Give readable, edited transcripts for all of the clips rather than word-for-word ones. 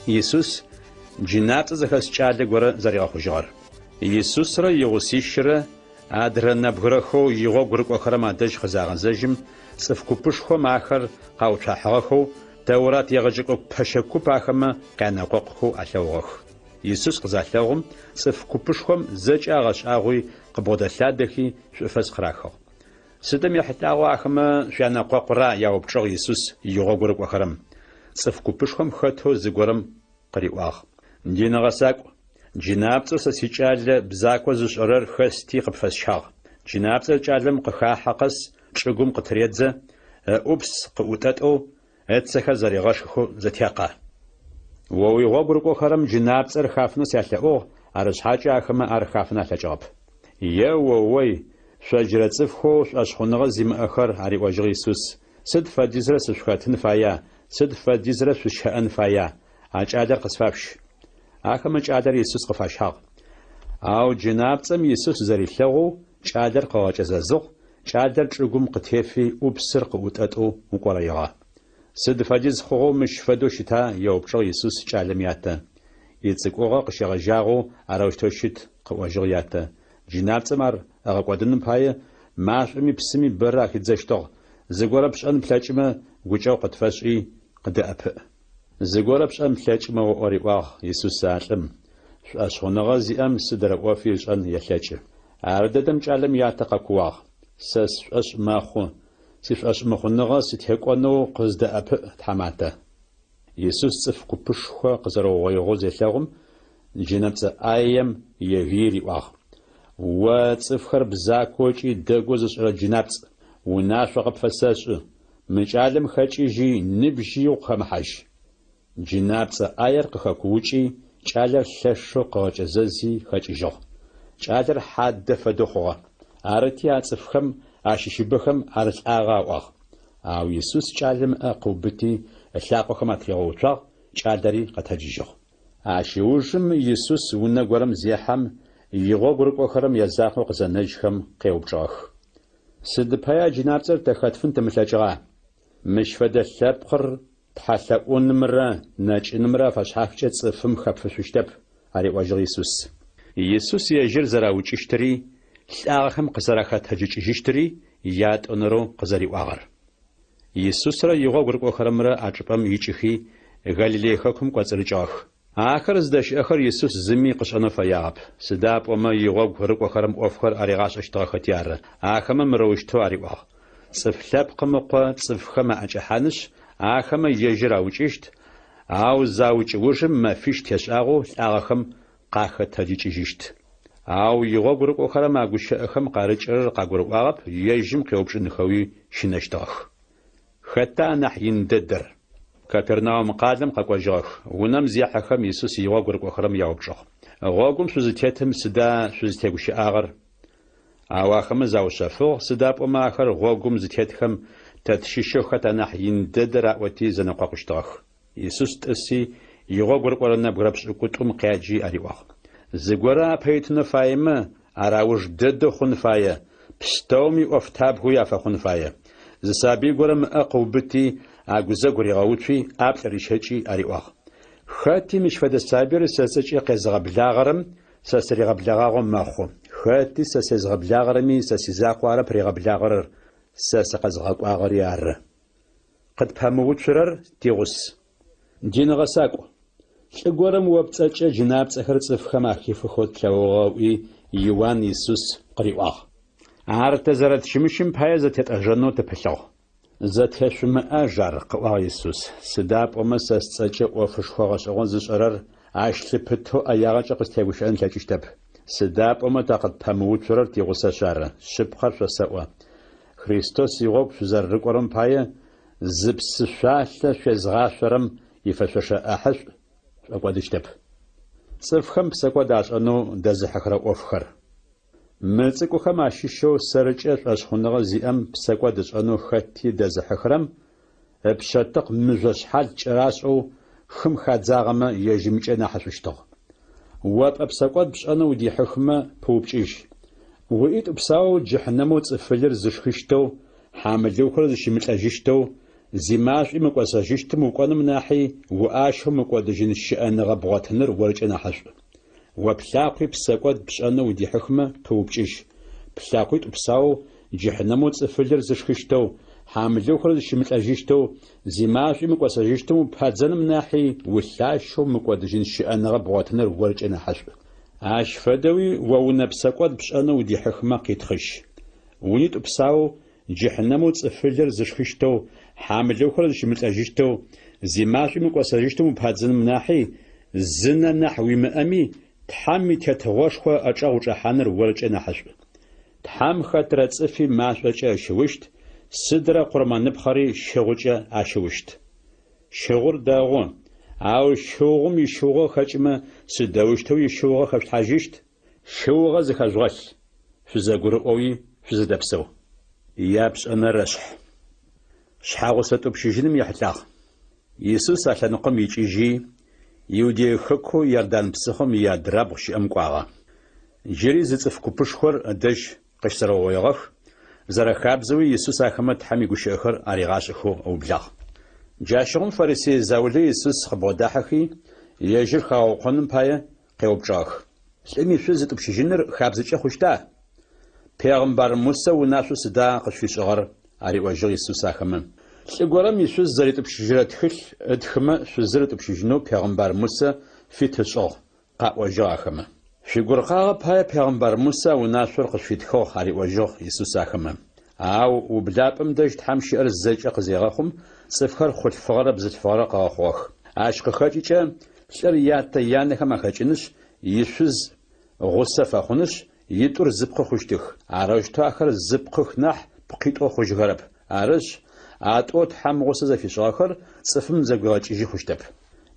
Иисус джинапцӏэ зэхэскӏалэ горэ зэригъэхъужьыгъэр. Иисусрэ игъусищрэ адрэ нэбгырэхэу игъуэгу рыкӏуэхэрэм адэжь къызагъэзэжым цӏыф купышхуэм ахэр къаутахьыгъэхэу Тэурэт егъэджакӏуэ пэшэ куп ахэмэ къянэкъуэкъухэу алъэгъугъэх. Иисус къызалъэгъум цӏыф купышхуэм зэкӏэ агъэщӏагъуи къыбгъуэдэлъадэхи шӏуфэз кърахыгъ. Сыдэм ехьылӏагъуэ ахэмэ шъуянэкъуэкъура яупчӏыгъ Иисус игъуэгу рыкӏуэхэрэм. Цӏыф купышхуэм хэтэу зыгуэрым къриӏуагъ. Динэгъэсакӏу, джынапцӏэу сэ си кӏалэ бзакуэ зыщӏэрэр хэсти къыпфэсшагъ. Джынапцӏэр кӏалэм къыхахьэ къэс чӏыгум къытредзэ, ӏупс къыӏутӏэтӏэу эцэхэр зэригъэшхыу зэтекъа. Уэ уи гъуэгу рыкӏуэхэрэм джынапцӏэр хафыну селъэӏугъ, арщхьэкӏэ ахэмэ ар хафын алъэкӏыгъэп. Уэй, шъуэджырэ цӏыфхэу шъуӏэщхъуныгъэ зимыӏэхэр, ариӏуэжьыгъ Иисус, сыд фэдизрэ сышхэтын фая, сыд фэдизрэ шъущыӏэн фая, а кӏалэр къысфапш. Ахэмэ кӏалэр Иисус къыфащхьагъ. Ау джынапцӏэм Иисус зэрилъэгъуу кӏалэр къыгъэкӏэзэзыгъ, кӏалэр чӏыгум къытефи ӏупсыр къыӏутӏэтӏу укӏуэрэегъа. Сыд фэдиз хъугъэу мыщ фэдэу щыта, еупчӏыгъ Иисус кӏалэм ятэ. И цӏыкӏугъэ къыщегъэжагъэу арэущтэу щыт, къыӏуэжьыгъ ятэ. Джынапцӏэм ар ӏэгъэкӏуэдыным пае мащӏэми псыми бэрэ ахидзэщтыгъ. Зыгуэрэ пщӏэн плъэкӏмэ гукӏэу къытфэщӏи къыдэӏэпыӏ. Зыгуэрэ пщӏэн плъэкӏмэ уӏуэриӏуагъ Иисус алӏым. Шъуӏэщхъуныгъэ зиӏэм сыдэрыӏуэфи щӏэн елъэкӏы. Арыдэдэм кӏалэм ятэ къэкӏуагъ. Сэ сшӏэщӏ мэхъу. Си шӏэщӏ-мыхъуныгъэ сытекӏуэнэу къыздэӏэпыӏ тхьэматэ. Иисус цӏыф купышхуэ къызэрыугъуейгъэу зелъэгъум, джынапцӏэ ӏаем егъий риӏуагъ. Уэ цӏыфхэр бзакуэкӏи дэгуэ зыщӏырэ джынапцӏ, унащхъуэ къыпфэсэщӏы. Мы кӏалэм хэкӏыжи ныбжьи укъыхэмыхьэж. Джынапцӏэ ӏаер къыхэкуукӏи, кӏалэр лъэшэу къыгъэкӏэзэзи хэкӏыжыгъ. Кӏалэр хьадэ фэдэу хъугъэ. Арыти а цӏыфхэм, а шышыбэхэм ӏэрылӏагъэ аӏуагъ. Ауэ Иисус кӏалэм къыубыти, лъакъуэхэм атригъэуцуагъ, кӏалэри къэтэджыжыгъ. А шыужым Иисус унэ гуэрым зехьэм и гъуэгу рыкӏуэхэрэм езахъуэу къызэнэжхэм къеупчӏыгъэх. Сыд пэя джынапцӏэр дэхэтфын тымылъэкӏыгъа? Мыщ фэдэ лъэпкъыр тхьэлъэӏунымрэ нэкӏынымрэ фэщхьафкӏэ цӏыфым хэпфыщущтэп, ариӏуэжьыгъ Иисус. Иисус ежьыр зэраукӏыщтри, лӏагъэхэм къызэрахэтхьэкӏыкӏыжыщтри, ятӏонэрэу къызэриӏуагъэр. Иисусрэ и гъуэгу рыкӏуэхэрэмрэ а чӏыпӏэм икӏыхи, Галилей хэкум кӏуэцӏрыкӏыгъэх. Ахэр здэщыӏэхэр Иисус зыми къыщӏэну фэягъэп. Сыдапӏуэмэ и гъуэгу рыкӏуэхэрэм ӏуэхухэр аригъащӏэщтыгъэхэти ары. Ахэмэ мыроущтэу ариӏуагъ. Цӏыф лъэпкъым мыкъуэ цӏыфхэм аӏэкӏыхьэнщ, ахэмэ ежьыр аукӏыщт, ауэ заукӏыужым мэфищ тещӏагъыу лӏагъэхэм къахэтэджыкӏыжыщт. Ауэ и гъуэгу рыкӏуэхэрэм а гущыӏэхэм къарыкӏырыр къагурыӏуагъэп, ежьым къеупчӏыныхэуи шынэщтыгъэх. Хэта нэхъ ин дыдэр? Капернаум къалэм къэкӏуэжыгъэх. Унэм зехьэхэм Иисус и гъуэгу рыкӏуэхэрэм яупчӏыгъ. Гъуэгум шъузытетым сыда шъузытегущыӏагъэр? Ауэ ахэмэ заущэфыгъ, сыдапӏуэмэ ахэр гъуэгум зытетхэм тетшышэу хэта нэхъ ин дыдэр аӏуэти зэнэкъуэкъущтыгъэх. Иисус тӏыси и гъуэгу рыкӏуэрэ нэбгырэ пщӏыкӏутӏум къеджи ариӏуагъ. Зыгуэрэ пейтыну фаемэ, арауж дыдэ хъун фае, пстэуми ӏуэхутабгъуи яфэхъун фае. Зы сабий гуэрэ мыӏэ къыубыти, а гузэгу иригъэуцуи, ӏаплӏэр ищэкӏи ариӏуагъ. Хэти мыщ фэдэ сабийр сэ зэкӏи къезыгъэблагъэрэм, сэ сыригъэблагъагъуэ мэхъу. Хэти сэ сезыгъэблагъэрэми, сэ си закъуэ пригъэблагъэрэр, сэ сыкъэзыгъэкӏуагъэри ары. Къытпэмыуцурэр ди гъус. Динэгъэсакӏу, лӏы гуэрым уэпцӏэкӏэ джынапцӏэхэр цӏыфхэм ахифыхуэу тлъэгъугъэуи, Иоанн Иисус къриӏуагъ. Ар дызэрэтшымыщым пае зэтетӏэжэну тыпылъыгъ. Зэтешъумыӏэж ар, къыӏуагъ Иисус. Сыдапӏуэмэ сэ сцӏэкӏэ ӏуэхушхуэ гъэщӏэгъуэн зыщӏэрэр ащ лъыпыту ӏэягъэкӏэ къыстегушӏэн тлъэкӏыщтэп. Сыдапӏуэмэ дакъытпэмыуцурэр ди гъусэщ ар. Щыпхъэр шъосэӏуэ. Христос и гъуэгу шъузэрырыкӏуэрэм пае, зы псы шъуалъэ шъуезгъащэрэм и фэшъошэ ӏыхьышӏу шъуӏэкӏуэдыщтэп. Цӏыфхэм псэкӏуэд ащӏэну дэзыхьэхэрэ ӏуэхухэр. Мы цӏыкӏухэм ащыщэу сэрыкӏэ шъуэщхъуныгъэ зиӏэм псэкӏуэ дыщӏэну хэти дэзыхьыхрэм, пщэтыкъу мыжъо щхьэл кӏэращӏэу хым хадзагъэмэ ежьымкӏэ нэхъыщущтыгъ. Уэпӏэ псэкӏуэд пщӏэну удихьыхмэ, пыупчӏыж. Уиӏитӏу псауэу джыхьынэмэу цӏыфылыр зышхыщтэу, хьамылыухэр зыщимылӏэжыщтэу, زماش مكوساجشتم وقنم ناحي وآشهم مكودجين الشأن بغاتنر ورجنا حشو وبلاقي بساقود بشأن ودي حكمة توبجيش بلاقيت بساو جهنمو تسفلر زشخشتو حاملو خرج شمتاجشتو زماش مكوساجشتم بهادزنم ناحي وشاشهم مكودجين الشأن بغاتنر ورجنا حشو عاش فدوي ونبساقود بشأن ودي حكمة قيتخش ونيت بساو جهنمو تسفلر زشخشتو حاملو خرج شمتاجشتو زماش مكوساجشتم بهادزنم ناحي زنا نحوي مأمي تحمي تتغوشخوا أجاوجا حانر ورجنا حشو تحم خطرة صفي ماشوجا شوشت سدرا قرمان نبخاري شغوجا عشوشت شغور داغون أو شغوم يشوغو خجمة سداوشتو يشوغو خفت حاجشت شوغا زخجغش فزاقور قوي فزدبسو يابس أنا رشح شحاغو ستوبشيجنم يحتاق يسوس عشان قم يجي يودي خكو يردان بسخم يادراب شي أمقواغا جري زيصف كوبشخور دش قشترو ويغخ زرا خابزوي يسوس أحمد حمي قشيخر أريغاشخو أو بلاغ جاشغم فريسي زاولي يسوس خبوداحخي يجر خاوقنم بايا قيوبجاخ سلمي شوزت بشجنر خابزيچ خوشتا پیغمبر موسى وناسو سدا قشفيشغر أريواجو يسوس أحمد سيقولم يسوس زريت بشجرة خل ادخما شوزرت بشجنو پیغمبر موسى في تشغ قاوجو أحمد في قرقاغ بايا پیغمبر موسى وناسور قشفيتخو أريواجو يسوس أحمد أو وبلابم دجت حمشي أرزج أقزيغاخم صفخر خل فغر بزت فغر قاخوخ عشق خاجيچا شريات يانخ ما خاجنش يسوس غصة خونش يطور زبق خوشتخ عرجت آخر زبق نح بقيتو خوش غرب عرج عطوت حم غصة زفيش آخر صفم زبقاجي خوشتب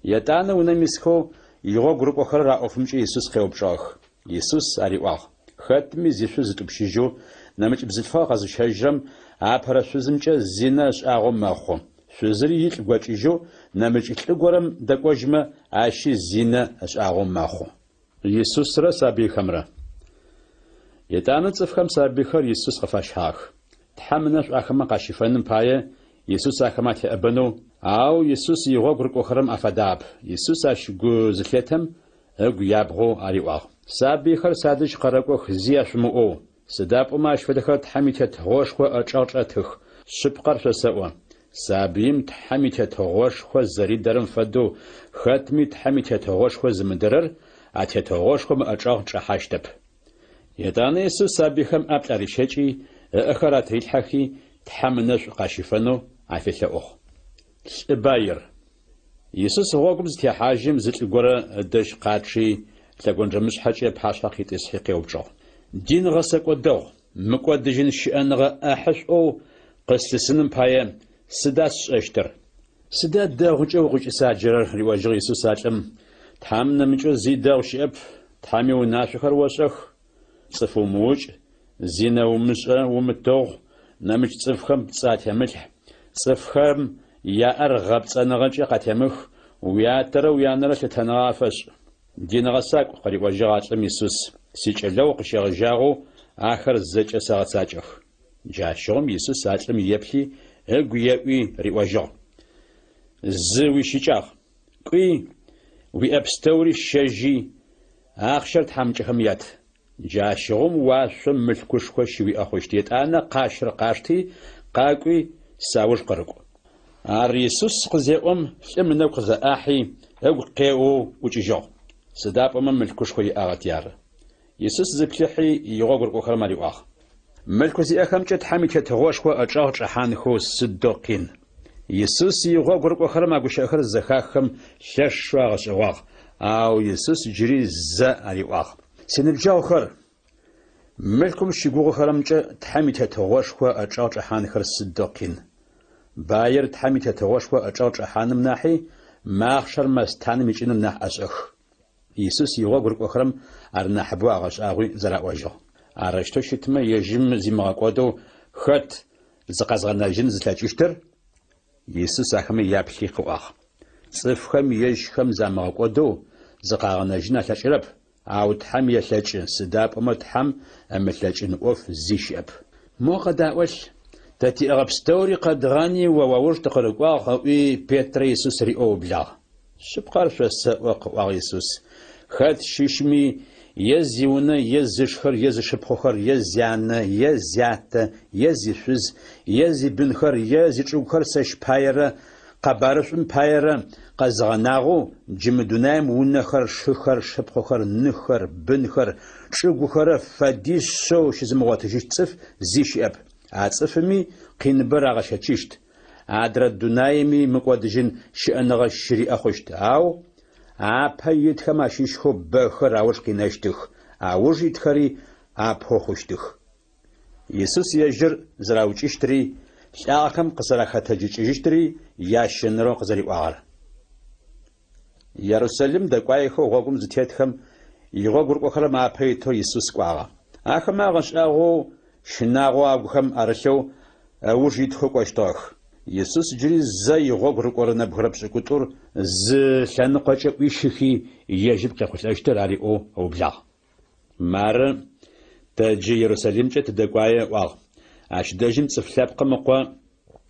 يتانا ونمسكو يغو گروپ آخر را افمچه يسوس خيوب شاخ يسوس أريواخ ختمي زيسوس تبشيجو نمج بزتفا غزش هجرم عبر سوزمچه زيناش آغم ماخو سوزري يتل گوچيجو نمج اتل گورم دقوجمه عاشي زينه اش آغم ماخو يسوس را سابي خمره يتانا صفخم سابي خر يسوس خفاش هاخ تحمنش آخما قاشفانم پايه يسوس آخما تأبنو أو يسوس يغو گرق أخرم أفداب يسوس أشغو زخيتم أغو يابغو أريواغ سابي خر سادش قرقو خزي أشمؤو سداب وماش فدخل تحميت تغوش خو أجارج أتخ شبقر فسوا سابيم تحميت تغوش خو زري درم فدو ختمي تحميت تغوش خو زمدرر أتي تغوش خو أجارج أحاشتب يدان يسوس سابي خم أبلاري شجي أخرات ريتحكي تحمنش قاشفنو عفيث أخ باير يسوس غوغم زتي حاجم زت القرى دش قاتشي تلاقون جمش حاجة بحاشا قيت إسحيقي وبجو دين غسق ودو مقودجين الشأن أحش أو قسلسنم بايا سداس أشتر سداد داغج أو غج ساجر رواج يسوس ساجم تحامنا مجو زيد داغ شئب تحامي وناشخر وشخ صفو موج زينة ومشأ ومتوغ نمج صفخم بسات يملح صفخم يا أرغب سنغج قتمخ ويا ترى ويا نرى تتنافس دين غساق قريب وجهات يسوس سيجلو قشيغ جاغو آخر الزج ساعتاجخ جاشوم يسوس ساعتلم يبحي اقوياوي رواجو زوي شيجاغ قوي ويأبستوري الشاجي آخشر تحمجهم يات جاشوم واسم ملكوش خوشي أخوشتيت أنا قاشر قاشتي قاقوي ساوش قرقو يسوس قزيقوم سمنا قزا آحي اقو وجيجو سداب أمام ملكوش خوي آغتيار يسوس زبلحي يغوغر أخر مالي واخ ملكوزي أخم جت حمي تتغوش خو أجاغ جحان خو صدوقين يسوس يغوغر أخر ما قوش أخر زخاخم شش واغش واغ أو يسوس جري زا علي واغ سنرجاو خر ملكم شيغوغ خرم جت حمي تتغوش خو أجاغ جحان خر صدوقين باير تحمي تتغوش خو أجاغ جحان مناحي ماخشر مستان ميجين مناح أشخ يسوس يغوغر أخرم أرنا حبوا غش أغوي زرع وجه أرشتو شتما يجم زيما قودو خط زقازغنا جن زتلاجشتر يسوس أخم يابحي قواخ صفخم يجخم زما قودو زقازغنا جن تشرب أو تحم يتلاج سداب أما تحم أما تلاج أوف زيشب مو قداوش تاتي أغبستوري قد غني ووورش تقرقوا خوي بيتر يسوس ريو بلا شبقار فسا وقوا يسوس خد شيشمي يزيونا يزشخر يزشبخر يزيانا يزياتا يزيشوز يزي بنخر يزيشوخر سش بايرا قبارفن بايرا قزغناغو جمدونايم ونخر شخر شبخر نخر بنخر شغخر فديش شو شزمواتشيش تصف زيش اب عصفمي قينبر غشاتشيشت عدر دونايمي مقودجين شأنغ شري أخشت أو عبايت خماشيش خو بخر أوش قيناشتخ أوش يتخري عبهو خشتخ يسوس يجر زراوچيشتري شاقم قصرخة تجيشتري ياشنرو قزري وعر يروساليم دقوايخو غوغم زتيتخم يغوغر وخرم عبايتو يسوس قواغا أخما غشاغو شناغو أبوهم أرشوا أوجد خقاشتاخ يسوس جري زي غبر قرنا بخربش كتور ز شنقاش ويشخي يجب كخشاشتر على أو بلا مار تجي يروساليم جت دقايا واغ عش دجم صفلاب قمقوا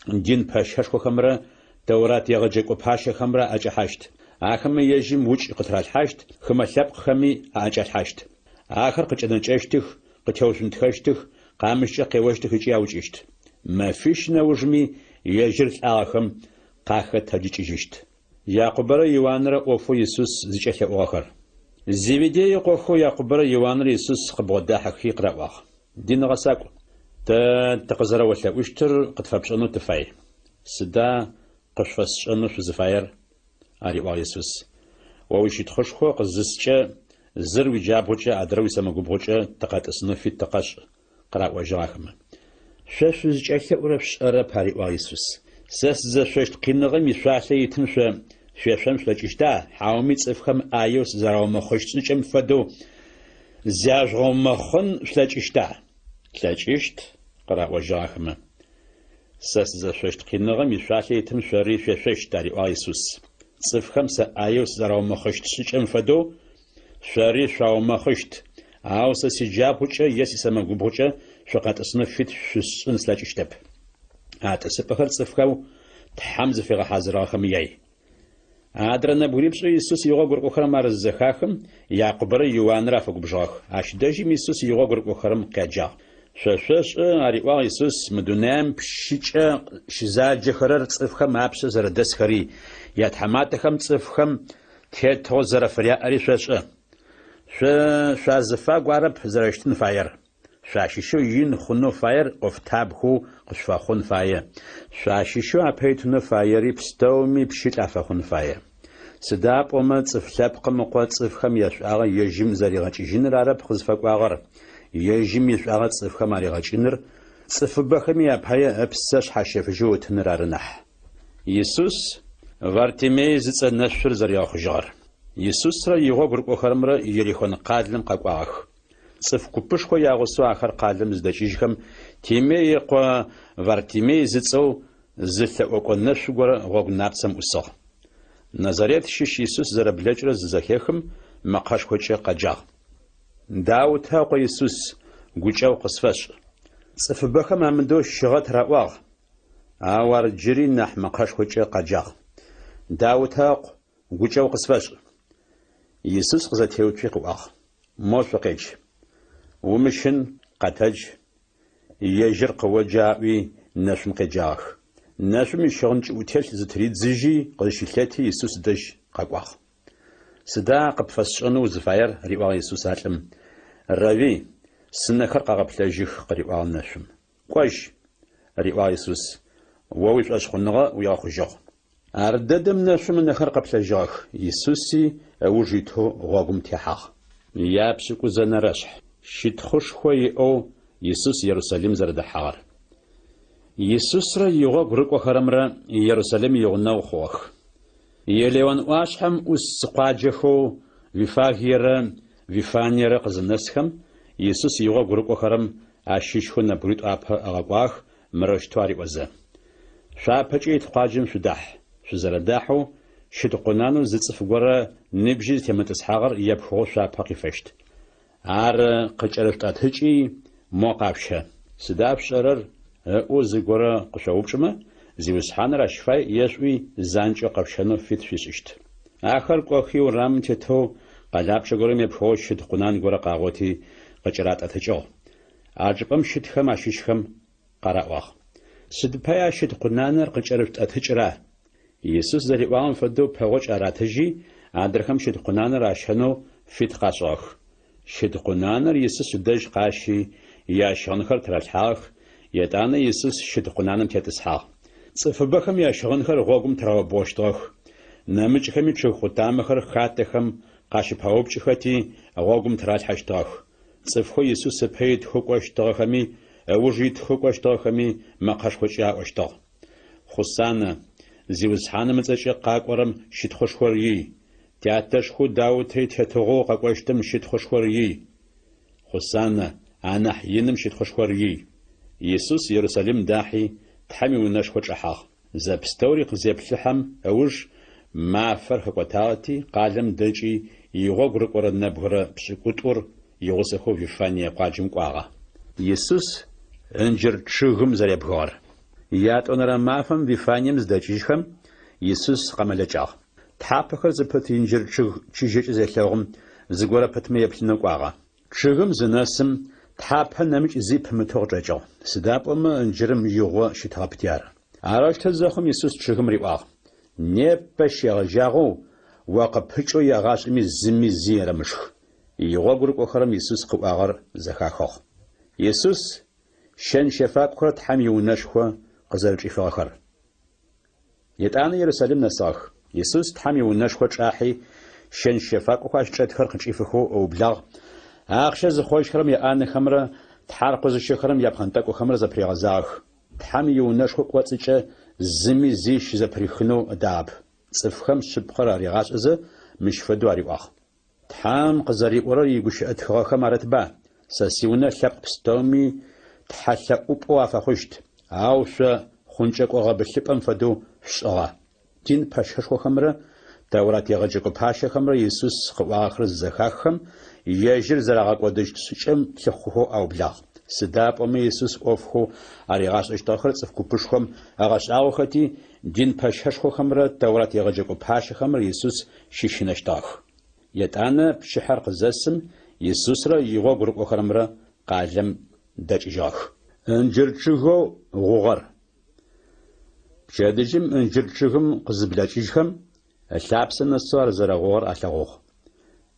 دين باشش خمرة تورات يغجق وباش خمرة أجحشت آخر يجم وجه قطرات حشت خمسلاب خمي أجحشت آخر قجنا جشتخ قتوشن تخشتخ قامش قواشت خجي أوجيشت ما فيش نوجمي يجرت آخم قاخة تجيشت يعقوبر يوانر أوفو يسوس زيشة آخر زيبدي يقوخو يعقوبر يوانر يسوس قبودا حقيق رواخ دين غساق تقزر ولا وشتر قد فبشانو تفاي سدا قشفشانو زفاير أريوا يسوس ووش يتخشخو قزسچ زر وجابوچ أدروي سمغوبوچ تقات اسنفي تقاش قرأ وجاههم شاف زجاجة ورفش أرب هاري وايسوس ساس زششت قينغة مشاعة يتمشى شافشمش لجشتا حاوميت افخم آيوس زراوما خوشتن جم فدو زاجغوما خن شلاجشتا شلاجشت قرأ وجاههم ساس زششت قينغة مشاعة يتمشى ري شافشت هاري وايسوس افخم سا آيوس زراوما خوشتن جم فدو شاري شاوما خوشت عاوز سجاب وجه يسي سمعوا وجه شقات أصنفت شو نسلاج اشتب أتسبخل صفكوا تحمز في حاضر خمياي عادرنا بقوليبش يسوس يغور وخرم على خاخم يعقوبر يوان رافق بجاخ عشداجي يسوس يغور وخرم قجا شاش أريوا يسوس مدونام بشيش شزاج خرر صفخم عبس زردس خري يتحمات خم صفخم كتو زرفريا أريشاش شازفا قارب زرشتن فاير شاشيشو ين خنو فاير افتاب خو قشفا خون فاير شاشيشو اپيتونو فايري بستومي بشيت افا خون فاير سداب وما صفلاب قمقوا صفخم يشاغ يجم زريغاچ جنر عرب خزفا قاغر يجم يشاغ صفخم عليغاچ جنر صف بخمي ابهاي ابسش حشف جو تنرارنح يسوس وارتيمي زصنشر زرياخ جار يسوس را يغوغر وخرمرا يريخون قادلم قاقواخ صف كوبش خو ياغسو اخر قادلم زدچيجخم تيمي يقوا وارتيمي زصو زثوقنش غور غوغنابسم اسو نظريت شيش يسوس زربلجر زخيخم مقاش خوچ قجا داوت ها قو يسوس غوچاو قصفش صف بخم امدو شغت راواغ اوار جري نح مقاش خوچ قجا داوت ها غوچاو قصفش يسوس قزاتيو تشيقواخ موفقيج ومشن قتج يجر قوجاوي نشم قجاخ نشم شغنج وتيش زتريد زيجي قدشيلاتي يسوس دج قاقواخ سدا قبفشنو زفاير ريوا يسوس علم الربي سنكر قابلاجيخ قريوا نشم قوش ريوا يسوس وويش اشخنغا وياخجو أرددم نشم نخر قبلاجاخ يسوسي أوجيتو غاقم تيحاخ يابسكو زنرشح شتخش خوي أو يسوس يروساليم زرد حار يسوس را يغاق ركو خرمرا يروساليم يغناو خوخ يليوان واشحم أسقاجخو وفاهيرا وفانيرا قزنسخم يسوس يغاق ركو خرم عشيشخو نبريد أبها أغاقواخ مرشتواري وزا شابجيت قاجم شدح شزرداحو شتقنانو زتصف غورا نبجي تمتس حاغر يبخو شابقي فشت عار قجرفت اتهجي موقعبشه سداب شرر أو زغورا قشاوبشما زيوسحان راشفاي يشوي زانچو قبشانو فيت فيششت آخر قوخي ورام تتو قلاب شغورم يبخوش شد قنان غورا قاغوتي قچرات اتجو عجبم شدخم اششخم قراواخ سدپايا شد قنانر قچرت اتجرا يسوس زريوان فدو پوچ اراتجي ادرخم شد قنانر اشنو فيت قاشوخ شد قنانر يسوس دج قاشي يا شونخر ترالحاخ يدانا يسوس شد قنانم تتسحاخ صفبخم يا شونخر غوغم تراو بوشتوخ نمجخمي چخوتامخر خاتخم قاشي پاوبچختی غوغم ترالحشتوخ صفخو يسوس پيت خوقشتوخمي اوجيت خوقشتوخمي مقاشخوچا اشتوخ خصانا زيوسحان مصچ قاقورم شتخوشخوري تياتشخو داوتي تتغو قاقوشتم شتخوشخوري خصانا انا حينم شتخوشخوري يسوس يروساليم داحي تحمي ونشخوچحاخ زبستوري قزيبلحم اوج ما فرح قطعتي قالم دجي يغوغر قرن نبغر بشكوتور يغسخو فيفاني قاجم قاغا يسوس انجر تشغم زريبغار يات اونرا مافم فيفانيم زدجيخم يسوس قملجاغ تحابخر زبت انجر تشيجج زيلوغم زغورا پتمي يبلن قاغا تشغم زناسم تحابه نمج زيب متوجاجو سدابم انجرم يغو شتابتيار عراش تزخم يسوس تشغم ريواغ نيبش يغجاغو وقبچو يغاشمي زمي زيرمش يغوغر قخرم يسوس قواغر زخاخوخ يسوس شن شفاق خرت حمي ونشخو قزرجي فاخر يتانا يرسالم نساخ يسوس حمي ونشخو چاحي شن شفاق خاش چتخر قچيفخو او بلاغ اخش زخوش خرم يان خمره تحرق زشخرم يبخنتقو خمر زپريغزاخ حمي ونشخو قوصچ زمي زيش زپريخنو داب صفخم شبخر ريغاش از مش فدو ريواخ تحام قزري ورا يغش اتخاخ مرتبه سسيونا لب بستومي تحلقوب وافخشت اوش خونچقوغا بلپم فدو شغا دين پاشخو خمره دورات يغجقو پاشه خمره يسوس خواخر زخاخم يجر زراغا قودش سچم تخو او بلاغ سداب أمي يسوس أوفخو أريغاش اشتاخر صفكو بشخم أغاش آوخاتي دين پاشخو خمره دورات يغجقو پاشه خمره يسوس شيشنشتاخ يتانا بشحر قزاسم يسوس را يغو غرق خمره قالم دجاخ انجرچغو غوغر شادجم انجرچغم قزبلاچيخم اللابسن الصار زراغور ألغوخ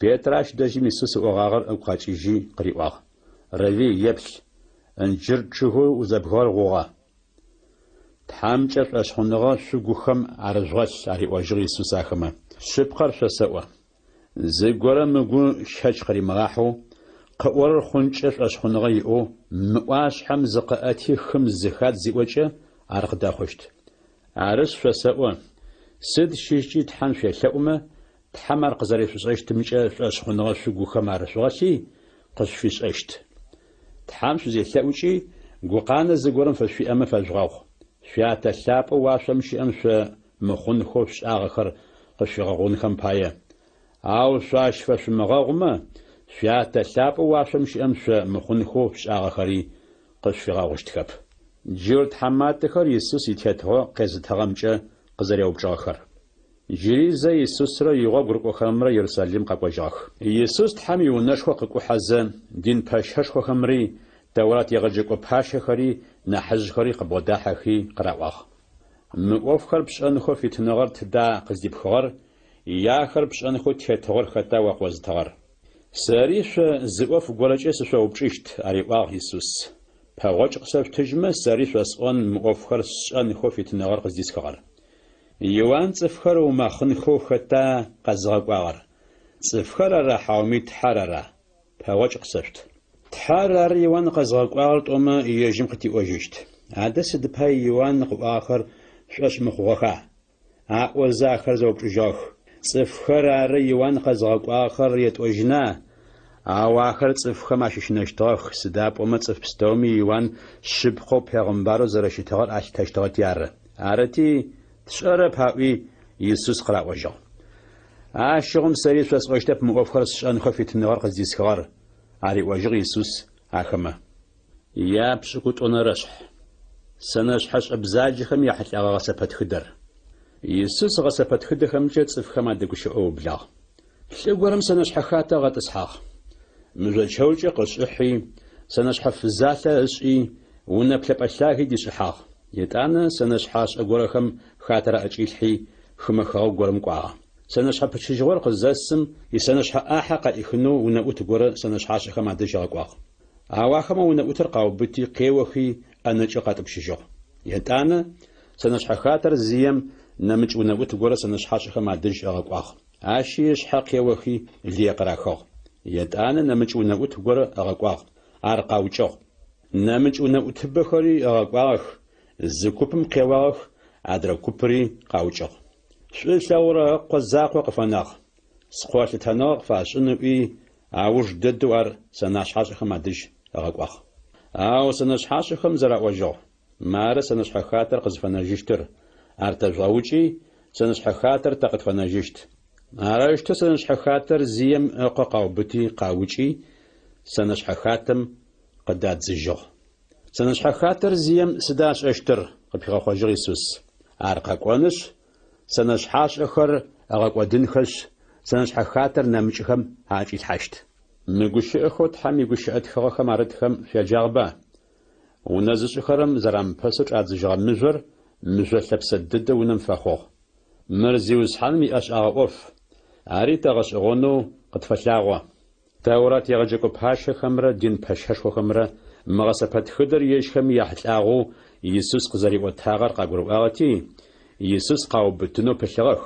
بيتراش دجم يسوس أغاغر أقاچيجي قريواغ روي يبل انجرچغو وزبغار غوغا تحامچر أشخنغا شغوخم عرجغاش أريواجغ يسوس آخما شبقر شسوا زيغورا مغو شاج قريمغاحو قور خونچر أشخنغا يو مواش حم زقاتي خم زخات زيوچه عرق داخشت عرس شسوا سد شيشي تحن في لؤمه تحمر قزري فسعشت مش أشخنغا شغوخم عرجغاشي قش فسعشت تحامش زي لؤشي غوقانا زيغورم فشي أما فجغاو شيات اللاب واشمشي أمش مخون خوش آخر قشغغون خمبايا أو شاش فشمغاغما شيات اللاب واشمشي أمش مخون خوش آخري قشغغوشتكب جيرت حماتكر يسوس يتهو قزتغمجه قزري وبجاخر جيري زي يسوس را يغا غرقو خمره يرساليم قاقوجاخ يسوس تحمي ونشخو قاقو حزن دين پاشخو خمري دورات يغجقو پاشخري نحجخري قبوداحخي قراواخ مقوفخر بشأنخو في تنغر تدا قزديبخغر ياخر بشأنخو تهتغر خطا وقوزتغر ساريش زقوف غورجس شو وبچشت اريواغ يسوس پاوچ قصف تجمه ساريش واسقون مقوفخر شأنخو في تنغر قزديسخغر يوان صفخر وماخنخو خطا قزغاقواغر صفخر را حاومي تحرر پاوچ قصفت تحرر يوان قزغاقواغر توما يجم قتي وجشت عدس دباي يوان قواخر شاش مخوخا وزاخر زوبجاخ صفخر را يوان قزغاقواخر يتوجنا اواخر صفخ ماششنشتاخ سداب وما صف بستومي يوان شبخو پیغمبرو زرشتغر اشتاشتغت يار عرتي تشاره پاوی يسوس قرأ وجه عاشقم سريس وس وشتب مغفر شان خفيت النهار قزيس خار علي وجه يسوس عخمه يا بسكوت أنا رشح Сэнэшъхьэшӏэ бзаджэхэм яхьылӏагъэ гъэсэпэтхыдэр. Иисус гъэсэпэтхыдэхэмкӏэ цӏыфхэм адэгущыӏэу ублагъ. Лӏы горэм сэнэшъхьэ хатэ гъэтӏысхьагъ. Мыжъочэукӏэ къышӏыхьи, сэнэшъхьэ фызалъэ ышӏи, унэ плъэпӏэлъаги дишӏыхьагъ. Етӏанэ сэнэшъхьэ горэхэм хатэрэ ӏэкӏилъхьи, хымэхэгъу горэм кӏуагъэ. Сэнэшъхьэ пычыжьыгъор къызэсым, исэнэшъхьэ ӏахьэ къаӏихынэу унэӏут горэ сэнэшъхьашӏэхэм адэжь ягъэкӏуагъ. Ауахэмэ унэӏутыр къаубыти, къеуэхи, ӏэнэкӏэ къатӏыпщыжьыгъ. Етӏанэ сэнэшъхьэ хатэр зыем нэмыкӏ унэӏут горэ сэнэшъхьашӏэхэм адэжь ягъэкӏуагъ. Ащи ышъхьэ къеуэхи, лые къырахыгъ. Етӏанэ нэмыкӏ унэӏут горэ ягъэкӏуагъ. Ар къаукӏыгъ. Нэмыкӏ унэӏутыбэхэри ягъэкӏуагъэх. Зы купым къеуагъэх, адрэ купыри къаукӏыгъ. Шӏу лъэгъурэ ыкъо закъо къыфэнагъ. Схъуэлъытэнэгъ фашӏынуи, ауж дэдэу ар сэнэшъхьашӏэхэм адэжь ягъэкӏуагъ. Ау сэнэшъхьашӏэхэм зэраӏожьыгъ. Мары сэнэшъхьэ хатэр къызфэнэжьыщтыр. Ар тэжъуаукӏи, сэнэшъхьэ хатэр тэ къытфэнэжьыщт. Арыщтэ сэнэшъхьэ хатэр зыем ыкъо къаубыти, къаукӏи, сэнэшъхьэ хатэм къыдадзыжьыгъ. Сэнэшъхьэ хатэр зыем сыда шӏэщтыр? Къыпхигъэхъуэжьыгъ Исус. Ар къэкӏуэнущ, сэнэшъхьашӏэхэр эгъэкӏуэдынхэщ, сэнэшъхьэ хатэр нэмыкӏхэм акӏилъхьэщт. Мыгущыӏэхэу Тхьэм игущыӏэ тхыгъэхэм арытхэм феджагъба. Унэ зыщӏыхэрэм зэрамыпэсу кӏадзыжьыгъэ мыжъор мыжъо лъэпсэ дыдэ унэм фэхъугъ. Мыр зиусхьэным иӏэшӏагъэ ӏоф. Ари тэгъэшӏэгъонэу къытфэлъагъо. Тэурэт егъэджакӏо пашэхэмрэ дин пэшхэшхохэмрэ мы гъэсэпэтхыдэр ежьхэми яхьылӏагъэу Иисус къызэриӏотагъэр къагурыӏуагъэти, Иисус къаубытынэу пылъыгъэх.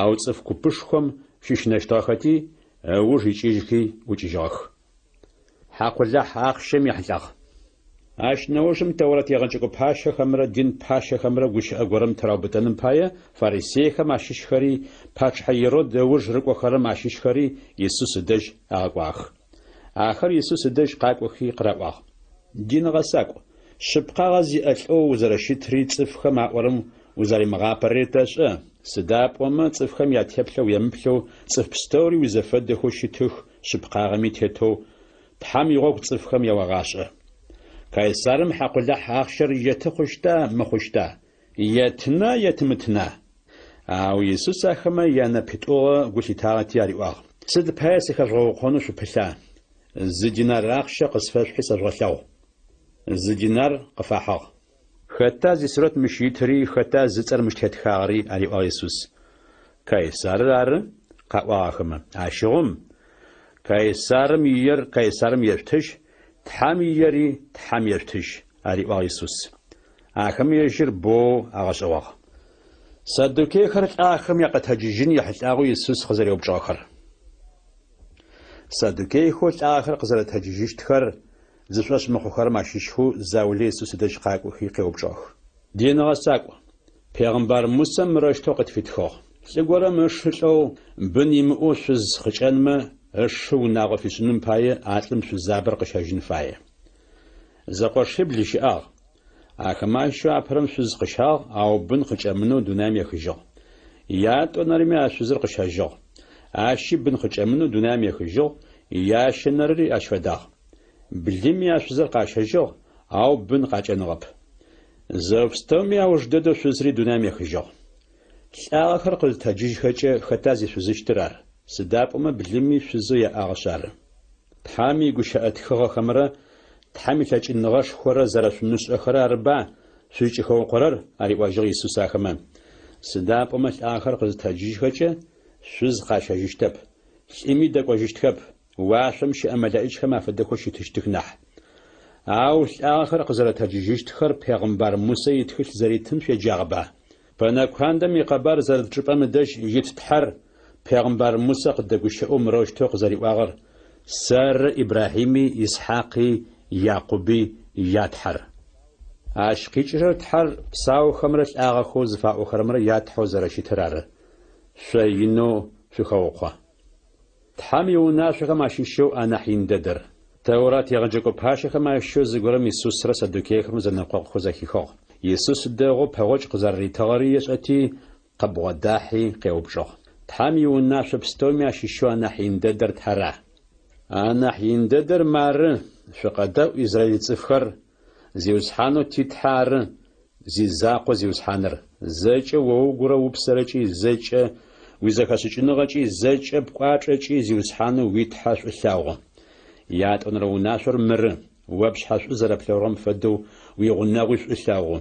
Ау цӏыф купышхом щыщынэщтыгъэхэти, ыуж икӏыжьхи ӏукӏыжьыгъэх. Хьакъулахь ахъщэм яхьылӏагъ. Ащ нэужым тэурэт егъэджакӏо пашэхэмрэ дин пашэхэмрэ гущыӏэ горэм тэраубытэным пае фарисеехэм ащыщхэри, пачхьэ Ирод ыуж рыкӏохэрэм ащыщхэри Иисус ыдэжь агъэкӏуагъэх. Ахэр Иисус ыдэжь къакӏохи къыраӏуагъ. Дин гъэсакӏу, шъыпкъагъэ зиӏэ лӏэу узэрэщытри цӏыфхэм аӏорэм узэримыгъапэрэ тэшӏэ. Сыда пӏомэ цӏыфхэм ятеплъэу емыплъэу цӏыф пстэури узэфэдэхэу щытых шъыпкъагъэми тетэу Тхьэм игъогу цӏыфхэм яуагъашӏэ. Кайсарым хьакъулахь ахъщэр еты хъущта, мыхъущта? Етына, етмытына? Ау Иисус ахэмэ янэпитӏугъэ гу лъитагъэти ариӏуагъ. Сыд пае сыхэжъугъэхъонэу шъупылъа? Зы динар ахъщэ къысфэшъухьи сэжъугъэлъэгъу. Зы динар къыфахьыгъ. Хэта зи сурэт мыщитыри, хэта зы цӏэр мыщтетхагъэри ариӏуагъ Иисус. Кайсарыр ары къаӏуагъэхэмэ. Ащыгъум Кайсарым иер Кайсарым ешъутыжь, Тхьэм иери Тхьэм ешъутыжь ариӏуагъ Иисус. Ахэм ежьыр боу агъэшӏэгъуагъ. Садукеихэр лӏахэм якъэтэджыжьын яхьылӏагъэу Иисус къызэреупчӏыгъэхэр. Садукеихэр лӏахэр къызэрэтэджыжьыщтхэр зышӏошъ мыхъухэрэм ащыщхэу заулэ Иисус ыдэжь къакӏохи къеупчӏыгъэх. Деныгъэсакӏу, Пегъымбар Мусэ мырэщтэу къытфитхыгъ. Лӏы горэм ышылӏэу бын имыӏэу шъуз хъыкӏэнмэ, шы унагъо фишӏыным пае алӏым шъузабэр къыщэжьын фае. Зэкъошибл щыӏагъ. Ахэмэ ащэу апэрэм шъуз къыщагъ, ау бын къыкӏэмынэу дунаим ехыжьыгъ. Ятӏонэрми а шъузыр къыщэжьыгъ. Ащи бын къыкӏэмынэу дунаим ехыжьыгъ, ящэнэри ащ фэдагъ. Блыми а шъузыр къащэжьыгъ, ау бын къакӏэныгъэп. Зэфстэуми ауж дэдэу шъузри дунаим ехыжьыгъ. Лӏагъэхэр къызытэджыжьхэкӏэ хэта зишъузыщтыр ар? Сыда пӏомэ блыми шъузы яӏагъэщ ары. Тхьэм игущыӏэ тхыгъэхэмрэ Тхьэм илъэкӏыныгъэшхорэ зэрэшъунышӏэхэрэ арыба шъуикӏыхэукъорэр ариӏуажьыгъ Иисус ахэмэ. Сыда пӏомэ лӏагъэхэр къызытэджыжьхэкӏэ шъуз къащэжьыщтэп, лӏыми дэкӏожьыщтхэп, уашъом щыӏэ мэлаӏикӏхэм афэдэхэу щытыщтых нахь. Ау лӏагъэхэр къызэрэтэджыжьыщтхэр Пегъымбар Мусэ итхылъ зэритын феджагъба. Пэнэкуандэм икъэбар зэрытчӏыпӏэм ыдэжь ит Тхьэр Пегъымбар Мусэ къыдэгущыӏэу мырэущтэу къызэриӏуагъэр сэры Ибрахьими, Исхьакъи, Якъуби ятхьэр. Ащ къикӏырэр Тхьэр псаухэмрэ лӏагъэхэу зыфаӏохэрэмрэ ятхьэу зэрэщытыр ары. Шъо инэу шъухэгъухъуа. Тхьэм иунашъохэм ащыщэу анахь ин дэдэр. Тэурэт егъэджакӏо пашэхэм ащэу зыгорэм Иисусрэ Садукеихэм зэнэкъокъу зэхихыгъ. Иисус дэгъоу пэгъокӏ къызэрыритыгъэри ешӏэти, къэбгъуэдахьи къеупчӏыгъ. Тхьэм иунашъо пстэуми ащыщэу анахь ин дэдэр Тхьэра. Анахь ин дэдэр мары. Шъукъэдэӏу Израиль цӏыфхэр زيوسحانو تيتحار زيزاقو زيوسحانر زيجا ووغورا وبسرجي زيجا ويزاكاشينغاجي زيجا بقاچي زيوسحانو ويتحاش اللاغو يات اونرو ناشر مر وبشحاش زربلورم فدو ويغناغوش اللاغو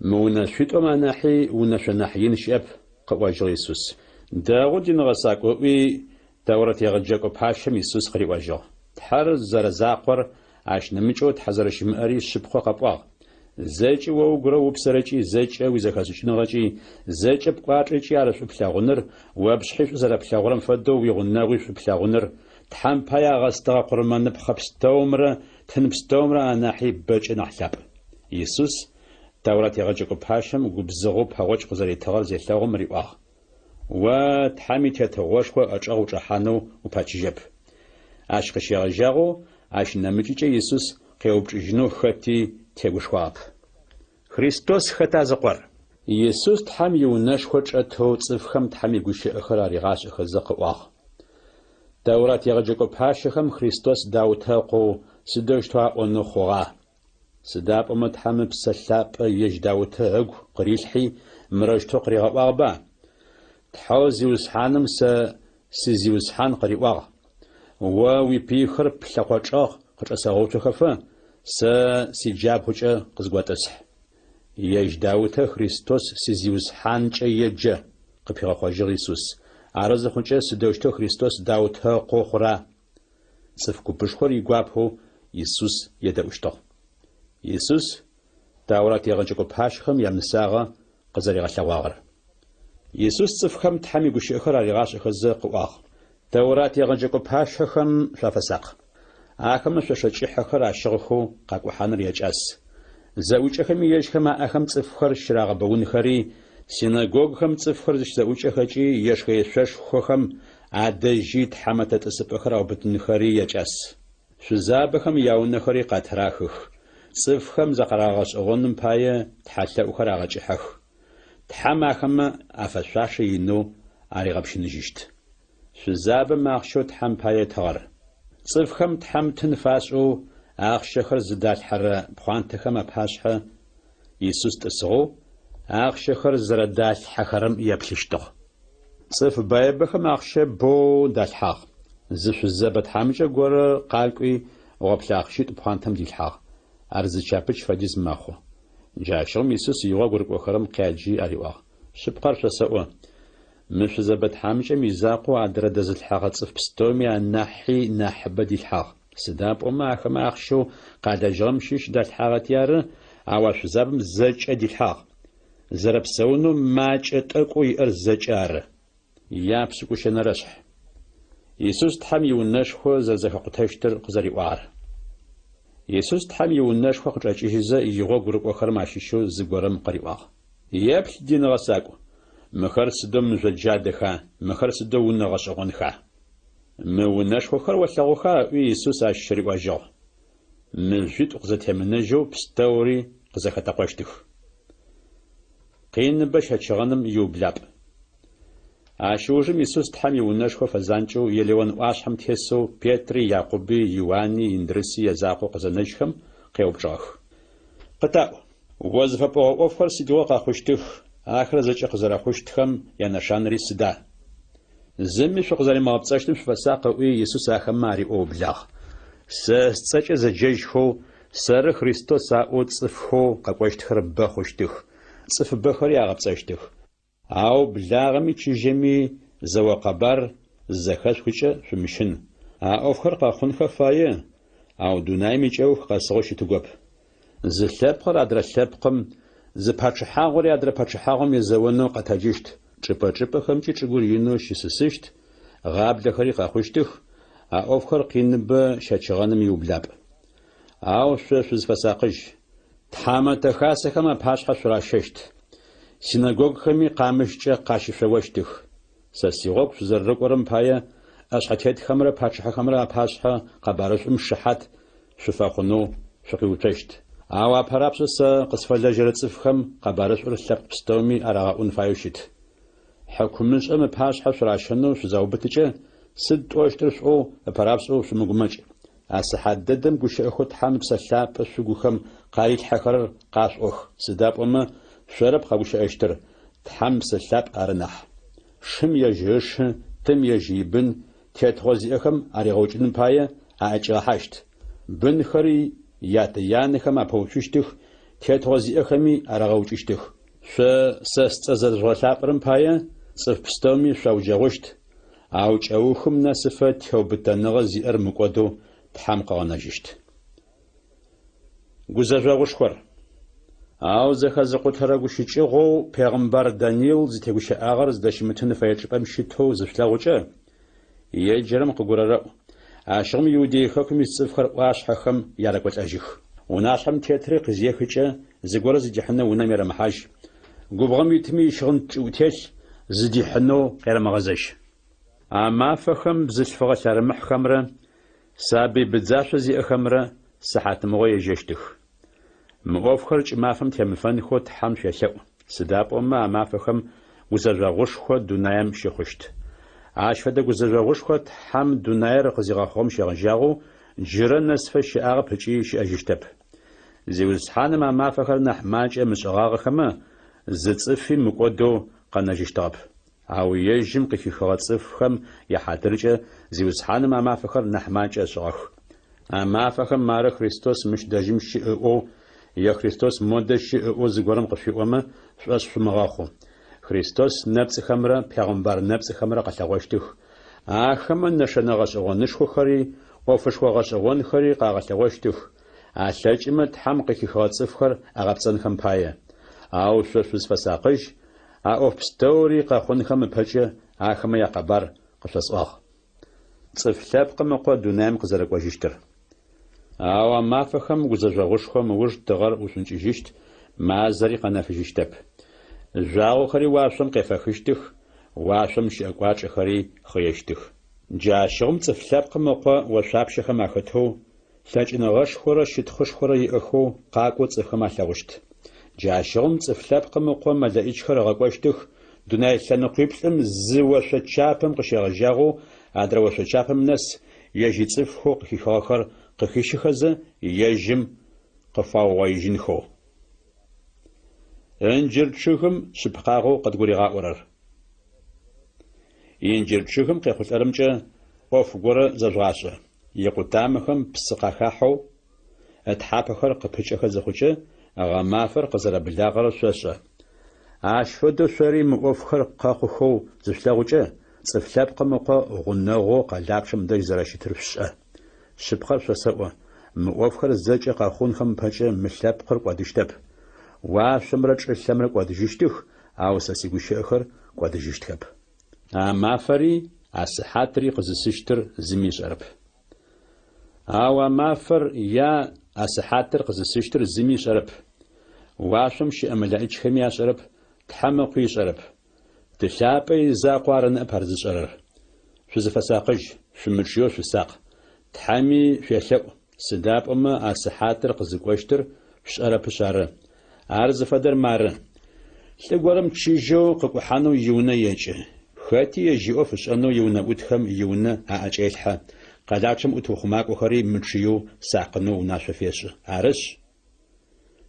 مونا شيتو مناحي ونشناحين شاب قواجر يسوس داود ينغساكو وي دورت يغجاكو باشم يسوس خري واجو تحر زرزاقور عاش نمچو تحزر شماري شبخو قبواغ زيجي ووغرو وبسرجي زيجي ويزاكاشينغاجي زيجي بقاچي عرش بلاغونر وبشحيش زربلورم فدو ويغناغوش بلاغونر تحم بايا غستا قرمان بخبستومر تنبستومر ناحي بچ نحلاب يسوس دورت يغجاكو باشم وبزغو بهوج قزري تغال زيلاغو مريواغ وتحمي تتغوشخو اچاغو چحانو وباچيجب اشقش يغجاغو اش نمچيچه يسوس قيوبچجنو خطي تيغوشواب خريستوس خطا زقور يسوس تحم يونشخو چتو صفخم تحمي گوشي اخراري غاش خزقواغ دورت يغجاكو باشخم خريستوس داوتاقو سدوشتوا اونو خوغا سداب امتحم بسلاب يجداوت اغو قريلحي مرجتو قريغا واغبا تحاو زيوسحانم سيزيوسحان قريواغ ووي بيخر بلقوچاغ قرساغوتو خفا سيجاب هوچا قزغواتسح يجداوت خريستوس سيزيوسحان چيجا قبيغا خواجر يسوس عرض خونچا سدوشتو خريستوس داوت قوخرا صفكو بشخور يغوابو يسوس يداوشتو يسوس داورات يغجاكو باشخم يمنساغا قزري غلاواغر يسوس صفخم تحمي گوشي اخرا ريغاش خزا قواغ داورات يغجاكو باشخم شافساق اخم ششچي خرا شغخو قاقو حانر يچاس زاوچخم يشخما اخم صفخر شراغ بون خري سيناغوغ خم صفخر زاوچخچي يشخي ششخوخم عدجي تحمتت صفخرا وبتن خري يچاس شزابخم ياون خري قاتراخخ صفخم زقراغش اغنم بايه تحلق خراغچ حخ تحماخم افشاش ينو اريغبشنجشت شزاب ماخشو تحم بايه تغر صفخم تحم تنفاسو اخشخر زدال حر بخوانتخم اباشخه يسوس تسغو اخشخر زردال حخرم يبلشتو صف بايبخم اخشه بو دالحاغ زشزبت حمجه غور قالقي وبلاخشيت بخوانتم ديلحاغ ارز چاپچ فديز ماخو جاشم يسوس يوا غورق وخرم قالجي اريوا شبقر شسو مش زبت حامجه ميزاقو عدر دزل حاغ صف بستومي ناحي ناحبد الحاغ سداب وما خما اخشو قاد جرمشش دال حاغت يار اواش زبم زج ادي الحاغ زرب سونو ماچ تقو يرزجار يابسكو شنرشح يسوس تحمي ونشخو ززخ قتشتر قزري وار يسوس تحمي ونشخو قچاچيزا يغو غورق وخرماشيشو زغورم قريواغ يابل دين غساقو مخر سدم زجادخا مخر سدو ونغشغونخا مونشخو خر وساغوخا يسوس اشري واجو مجيت قزتمنجو بستوري قزختا قشتخ قين باش هچغنم يوبلاب اشوجم يسوس تحمي ونشخو فزانچو يليون واشحم تيسو بيتري يعقوبي يواني اندرسي يزاقو قزنجخم قيوبجاخ قطا وظيفه بو اوفر سيدوقا خوشتخ اخر زچ قزرا خوشتخم ينشان ريسدا زمي شو قزري مابصاشتم فساق وي يسوس اخم ماري اوبلاغ سچ زجيجخو سر خريستوس او صفخو ققوشتخر بخوشتخ صف بخري اغبصاشتخ او بلاغمي چيجمي زوقبر زخش خوچه شمشن اوفر قخون خفايه او دونايمي چو قصوش تگوب زلبخر ادرشبقم زپاچحاغوري ادرپاچحاغم يزونو قتاجشت چپا خمچي چگور ينو شسسشت غاب لخري قخوشتخ اوفر قينب شچغنم يوبلاب او شوز فساقج تحامت خاصخم پاشخ شراششت سيناغوغ خمي قامشچ قاشفوشتخ سسيغوك زرقورم پايه اشحتيت خمره پاچخ خمره پاشخ قبارشم شحات شفاخنو شقيوتشت اوا پرابس قصفلجر صفخم قبارش ورلب بستومي اراغون فايوشت حكومش ام پاشخ شراشنو شزاوبتچ سد اوشترشو پرابسو شمغمچ أصحات ددم قشأخو تحام بسلاب سوقوخم قاري الحكر قاشوخ سداب أما شرب خبوش أشتر تحام بسلاب أرنح شم يجيش تم يجيبن تيتغوزيخم أريغوجن باية أجاحشت بن خري ياتيانخم أبوششتخ تيتغوزيخمي أرغوجشتخ سستزر زغلابرم باية صف بستومي شوجغشت أوج أوخم نسفة تيوبتنغ زيئر مقودو تحام قانجشت گوزاژاغوشخور أو زخزقوتهرغوشيچغو پیغمبر دانيل زتيغوش أغر زداشمتن فايچبام شيتو زفلاغوچا يجرم قغورا أشغم يودي خكم يصفخر واشحخم يارقوت أجيخ وناشم تيتري قزيخچا زغور زجحنا ونمير محاج غوبغم يتمي شغن توتيش زديحنو غير مغزش أما فخم بزشفغ شرمح خمرة سابي بزاش زي خمرة ساعات مغوي جشتخ مغوفخرج ما فهم تمفن خود حم ششو سداب ما فهم وزرغوش خود دنايم شخشت عاش فدا وزرغوش خود حم دناير قزيغاخوم شغجاغو جيرن نصف شاغ بچي شاجشتب زيوسحان ما فخر نحماج مشغاغ خما زصفي مقودو قناجشتاب أو يجم قفي خاطف خم يحاترج زيوسحان ما فخر نحماج شغخ أما فخم مار خريستوس مش داجم شيء أو يا خريستوس مودة شيء أو زغرم قفي وما شو مغاخو خريستوس نفس خمرة پیغمبر نفس خمرة قتلوشتخ خم نشنغش أغنشخو خري وفشخو غش أغن خري قاقتلوشتخ أشجمت حم قفي خاطف خر أغبسن خم باية أو شو فساقش أو بستوري قاخون خم بحجة خم يقبر قصص صفلاب قم قو دونام قزرق وجشتر أو ما فخم وزجاغوشخم وجد تغر وسنجيشت ما زري قنافجشتب جاو خري واشم قفخشتخ واشم شقواچ خري خيشتخ جاشم صفلاب قم قو وشابش خم اخته ساجنغش خور شتخش خور يخو قاقو صخم الاغشت جاشم صفلاب قم قو ملائج خر غقوشتخ دوناي سنقيبسم زوشچاپم قشغجاغو أدروش شافم ناس يجي تصفخو قخاخر قخيشخز يجم قفاو ويجنخو انجر تشوخم شبقاغو قد قولي غاورر ينجر تشوخم قيخوث أرمجا قف قورا زرغاشا يقوتامخم بسقاخاحو اتحابخر قبهشخ زخوشا أغامافر قزر بلاغر سوشا عاشفدو سوري مقفخر قاقوخو زفلاغوشا صفلاب قمقا غنغو قلابشم داج زراشي ترفشا شبخر سوسوا مقفخر زاجا قاخون خم بحجا مشلاب خر قادشتب واشمرج الشمر قادجشتخ أو ساسيقوشي قادجشتخب مافري أصحاتري قزسشتر زميش أرب أو مافر يا أصحاتر قزسشتر زميش أرب واشم شي أملايج خمياش أرب تحمقيش أرب تشابي زاقوارن أبرزش أرر شو زفساقج شو مرشيو شو ساق تحمي شو سداب أما أصحاتر قزقوشتر شو أرب شارة عرض فدر مارة لقوارم تشيجو قوحانو يونا يجي خاتي يجيو فشانو يونا أدخم يونا أعجيلها قلاتشم أتوخماك وخري مرشيو ساقنو ناشفيش عرش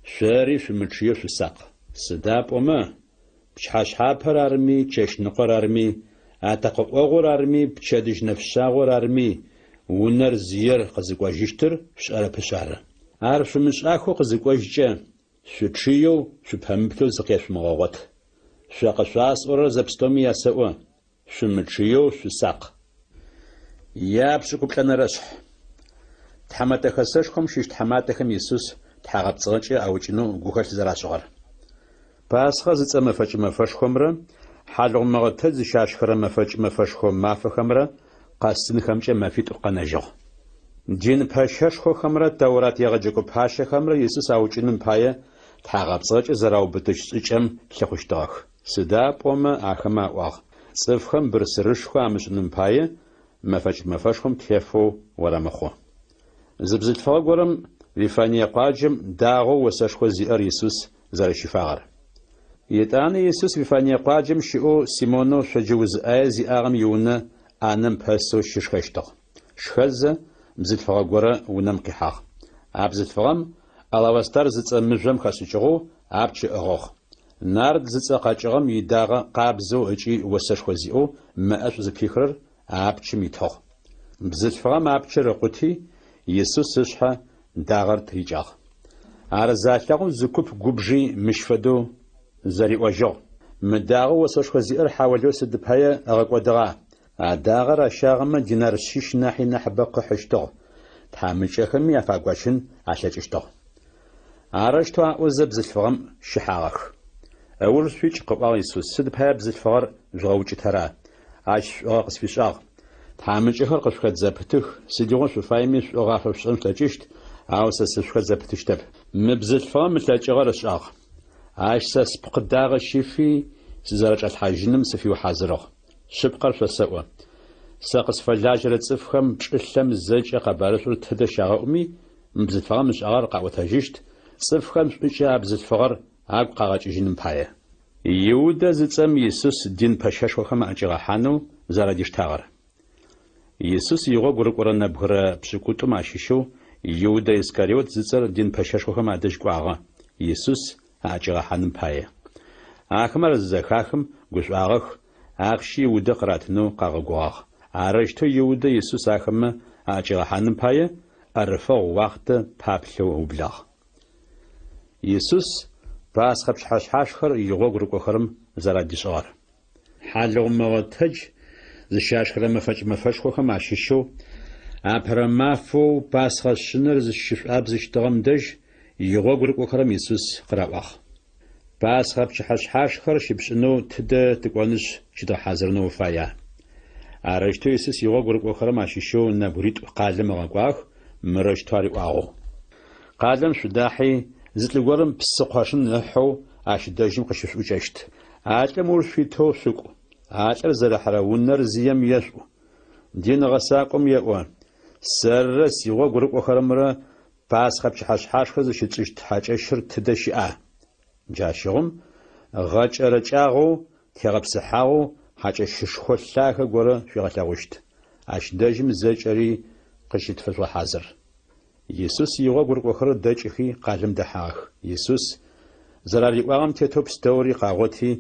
شاري شو مرشيو شو ساق سداب أما بشحاشحابر أرمي تشنقر أرمي أتقوغر أرمي بشادج نفساغر أرمي ونر زير قزقواجشتر شارة بشارة عارف مش أخو قزقواججا شو تشيو شو بهمبتو زقيش مغاوت شو قشاس أورا زبستومي ياسأوا شو متشيو شو ساق يا بشكو بلنا رشح تحماتك سشكم شيش تحماتكم يسوس تحاغب صغنشي أو جنو قوخش زراشغر باسخا زيت مفاش خمرة حالغ مغتز شاشخرة مفاش خم مافا خمرة قاسن خمشة مافيت قناجو جين باشش خمرة دورات يغجكو باشا خمرة يسوس أو جنو بايا تحاغب صغنشي زراو بتش إجم لخوش داخ سدا بوما آخما واغ صفخم برسرشخو عمشنو بايا مفاش خم تيفو ورا مخو زبزت فاغورم لفانيا قاجم داغو وساشخو زيار يسوس زارشي فاغر يتاني يسوس بفانيا قاجم شئو سيمونو شجوز آيزي آغم يونا آنم بحسو ششخشتغ شخز бзылъфыгъэ горэ унэм къихьагъ. А бзылъфыгъэм алавастар зыцӏэ мыжъом хэшӏыкӏыгъэу апчъыӏыгъыгъ. Нард зыцӏэ къэкӏыгъэм идагъэ къабзэу ыкӏи осэшхо зиӏэу мэӏэшӏу зыпихырэр апчъым итыгъ. Бзылъфыгъэм апчъэр ыкъути, Иисус ышъхьэ дагъэр трикӏагъ. Арзалъэгъу зы куп губжи мыщ фэдэу зэриӏожьыгъ. Мы дагъэу осэшхо зиӏэр хьауэлэу сыд пае ыгъэкӏодыгъа? А дагъэр ащагъэмэ динар шъищ нахьи нахьыбэ къыхьыщтыгъ. Тхьамыкӏэхэми афагуащын алъэкӏыщтыгъ. Арыштэу аӏозэ бзылъфыгъэм щыхьагъэх. Ыур шъуикӏ къыӏуагъ Иисус. Сыд пае бзылъфыгъэр жъугъэукӏытэра? Ащ шъуӏыгъэ къысфишӏагъ. Тхьамыкӏэхэр къышъухэт зэпытых. Сыдигъо шъуфаеми шъуӏыгъафэ шӏэн шъулъэкӏыщт, ау сэ сышъухэт зэпытыщтэп. Мы бзылъфыгъэм ылъэкӏыгъэр ышӏагъ. Ащ сэ спкъыдагъэ щыфи сызэрэкӏэлъхьажьыным сыфиухьазырыгъ. Шъыпкъэр шъосэӏо. Сэ къысфэлажьэрэ цӏыфхэм чӏылъэм зэкӏэ къэбарышъур тыдэ щагъэӏуми, мы бзылъфыгъэм ышӏагъэр къаӏотэжьыщт, цӏыфхэм шӏукӏэ а бзылъфыгъэр агу къагъэкӏыжьыным пае. Иудэ зыцӏэм Иисус дин пэшэшхохэм акӏигъэхьанэу зэрадиштагъэр. Иисус игъогу рыкӏорэ нэбгырэ пшӏыкӏутӏум ащыщэу Иудэ Искариот зыцӏэр дин пэшэшхохэм адэжь кӏуагъэ, Иисус акӏигъэхьаным пае. Ахэмэр зэхахым гушӏуагъэх, ахъщи Иудэ къыратынэу къагъэгугъагъ. Арыщтэу Иудэ Иисус ахэмэ акӏигъэхьаным пае ӏэрыфэгъу уахътэ паплъэу ыблагъ. Иисус Пасхъэ пшъхьэшъхьашхэр игъогу рыкӏохэрэм зэрадишӏыгъэр. Хьалыгъумэгъотedж зыщашхрэ мэфэкӏ-мэфэшхохэм ащыщэу апэрэ мафэу Пасхъэ шъыныр зыщышъуабзыщтыгъэм дэжь игъогу рыкӏохэрэм Иисус къыраӏуагъ. Пасхъэ пшъхьэшъхьашхэр щыпшӏынэу тыдэ тыкӏонышъ щыдгъэхьазырынэу уфая. Арыщтэу Иисус игъогу рыкӏохэрэм ащыщэу нэбгыритӏу къалэм ыгъэкӏуагъ, мырыштэу ариӏуагъэу. Къалэм шъудахьи зылӏыгорым псыкъошын ыхьэу ащыдэжьым къыщышӏукӏэщт. Алӏэм ур шъуитэу шъукӏу. Алӏэр зэрыхьэрэ унэр зыем ешӏу. Дин гъэсакӏом еӏо. Сэррэ сигъогу рыкӏохэрэмрэ Пасхъэ пшъхьэшъхьашхэр зыщыцӏыщт хьакӏэщыр тыдэ щыӏа? Джащигъум гъэкӏэрэкӏагъэу тегъэпсыхьагъэу хьакӏэщышхо лъагэ горэ шъуигъэлъэгъущт. Ащыдэжьым зэкӏэри къыщытфэшъухьазыр. Иисус игъогу рыкӏохэр дэкӏыхи къалэм дэхьагъэх. Иисус зэрариӏуагъэм тетэу пстэури къагъоти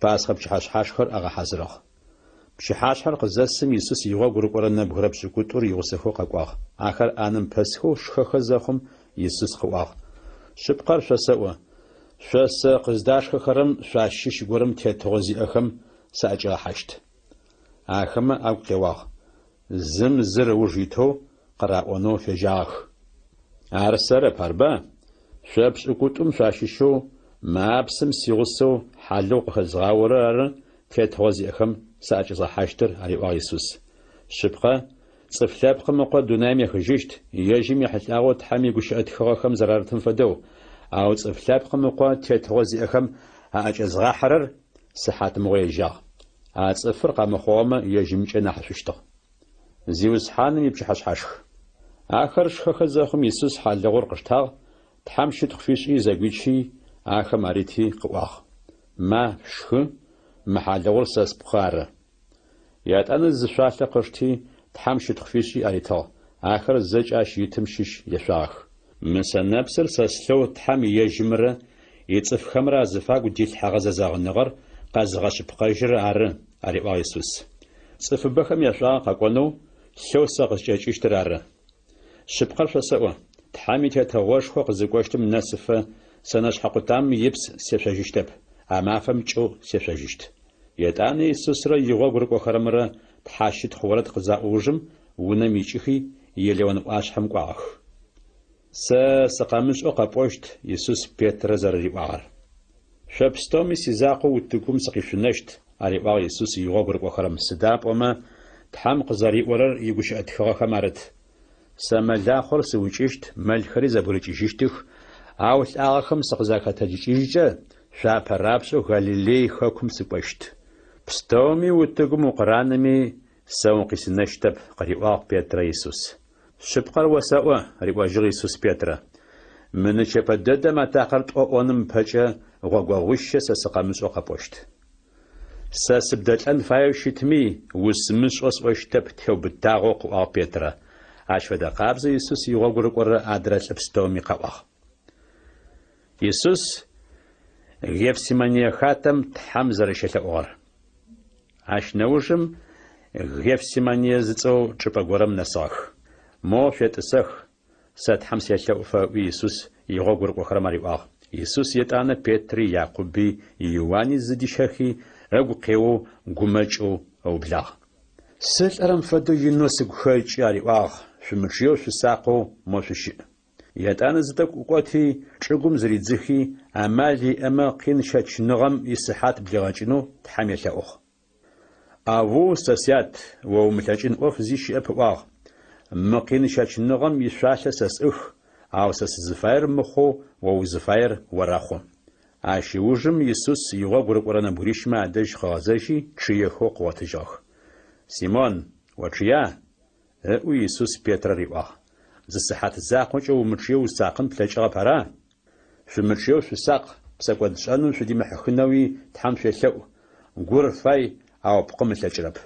Пасхъэ пшъхьэшъхьашхэр ӏэгъэхьазырыгъ. Пшъыхьашъхьэр къызэсым Иисус игъогу рыкӏорэ нэбгырэ пшӏыкӏутӏур игъусэхэу къэкӏуагъ. Ахэр ӏаным пэсхэу шхэхэ зэхъум Иисус къыӏуагъ. Шъыпкъэр шъосэӏо. Шъосэ къыздашхэхэрэм шъуащыщ горэм тетыгъо зиӏэхэм сэ акӏигъэхьащт. Ахэмэ агу къеуагъ. Зым зыр ыуж итэу къыраӏонэу фежьагъэх. Ар сэрэп арба? Шъо пшӏыкӏутӏум шъуащыщэу мапсым сигъусэу хьалэу къыхэзгъаорэр ары тетыгъо зиӏэхэм сэ акӏизгъэхьащтыр, ариӏуагъ Иисус. Шъыпкъэ цӏыф лъэпкъым ыкъо дунаим ехыжьыщт, ежьым ехьылӏагъэу Тхьэм игущыӏэтыхыгъэхэм зэрарытым фэдэу. Ау цӏыф лъэпкъым ыкъо тетыгъо зиӏэхэм акӏизгъахьэрэр сыхьат мыгъо ежьагъ. А цӏыфыр къамыхъугъэмэ ежьымкӏэ нахь ышъущтыгъ. Зиусхьаным ипшъхьэшъхьашх. Ахэр шхэхэ зэхъум Иисус хьалыгъур къыштагъ, Тхьэм щытхъу фишӏи зэгуичи ахэм арити къыӏуагъ. Ма шхы, мы хьалыгъур сэ спхъы ары. Ятӏанэ зышъуалъэ къышти Тхьэм щытхъу фишӏи аритыгъ. Ахэр зэкӏэ ащ итым щыщ ешъуагъэх. Мы сэнэпсыр сэ слъэу Тхьэм ежьымрэ ицӏыфхэмрэ азыфагу дилъхьэгъэ зэзагъыныгъэр къэзыгъэшъыпкъэжьыр ары, ариӏуагъ Иисус. Цӏыфыбэхэм ешъуагъэ къэкӏонэу лъэу сэ къызкӏэкӏыщтыр ары. Шъыпкъэр шъосэӏо. Тхьэм итетэгъошхо къызыкӏощтым нэсыфэ сэнэшъхьэ-къутам ипс сешъожьыщтэп, а мафэм кӏэу сешъожьыщт. Етӏанэ Иисусрэ игъогу рыкӏохэрэмрэ тхьащытхъу орэд къызаӏоужым унэм икӏыхи елеон ӏуашъхьэм кӏуагъэх. Сэ сыкъэмышӏэу къэпӏощт Иисус Петрэ зэрыриӏуагъэр. Шъо пстэуми сизакъоу утыгум сыкъишъунэщт, ариӏуагъ Иисус игъогу рыкӏохэрэм. Сыда пӏомэ Тхьэм къызэриӏорэр игущыӏэтыхыгъэхэм арыт. Сэ мэлахъор сыукӏыщт, мэлхэри зэбгырыкӏыжьыщтых, ау лӏагъэхэм сыкъызахэтэлъыкӏыжькӏэ шъуапэрапшӏэу Галилей хэкум сыкӏощт. Пстэуми утыгум укъыранэми сэ укъисынэщтэп, къыриӏуагъ Петрэ Иисус. Шъыпкъэр осэӏо, ариӏуажьыгъ Иисус Петрэ. Мы нычэпэ дэдэм атакъэр тӏоӏоным пэкӏэ гъогогъущэ сэ сыкъэмышӏэу къэпӏощт. Сэ сыбдэлӏэн фаеу щытми усымышӏэу сӏощтэп, теубытагъэу къыӏуагъ Петрэ. Ашведа Қабза Иисус Игогуркора адрес обстовми Кавах. Иисус Гефсимания хатам тхам зарышелаор. Аш наужим Гефсимания зцо чпагорам насах. Мо фетсах сатхам сялауфа Иисус Игогуркора мариах. Иисус етана Петри, Якуби, Иоанни зидишахи, агукео, гумачо, облах. Сэларам фаду юносик хайчи ариах, шумчио шусако, мошуши. Етана зитак укоти, чугум зридзихи, амали ама киншач ногам исхат блигачино, тхамяхаох. Аву сасят, воумлачин оф зиши апвах. Макиншач ногам ишаша сасух. Аусас зфайр мхо, воузфайр варахо. Ашиужим Иисус Игогуркора буришма адэж хазаши чиехо қватыжах. Симон, вачия, у Иисус Петра риах. Засахат захоча умчио сакын плечага пара. Шумчио шусак, псаквадшану шудимаххнави тхамшелау. Гурфай аопқым лачраб.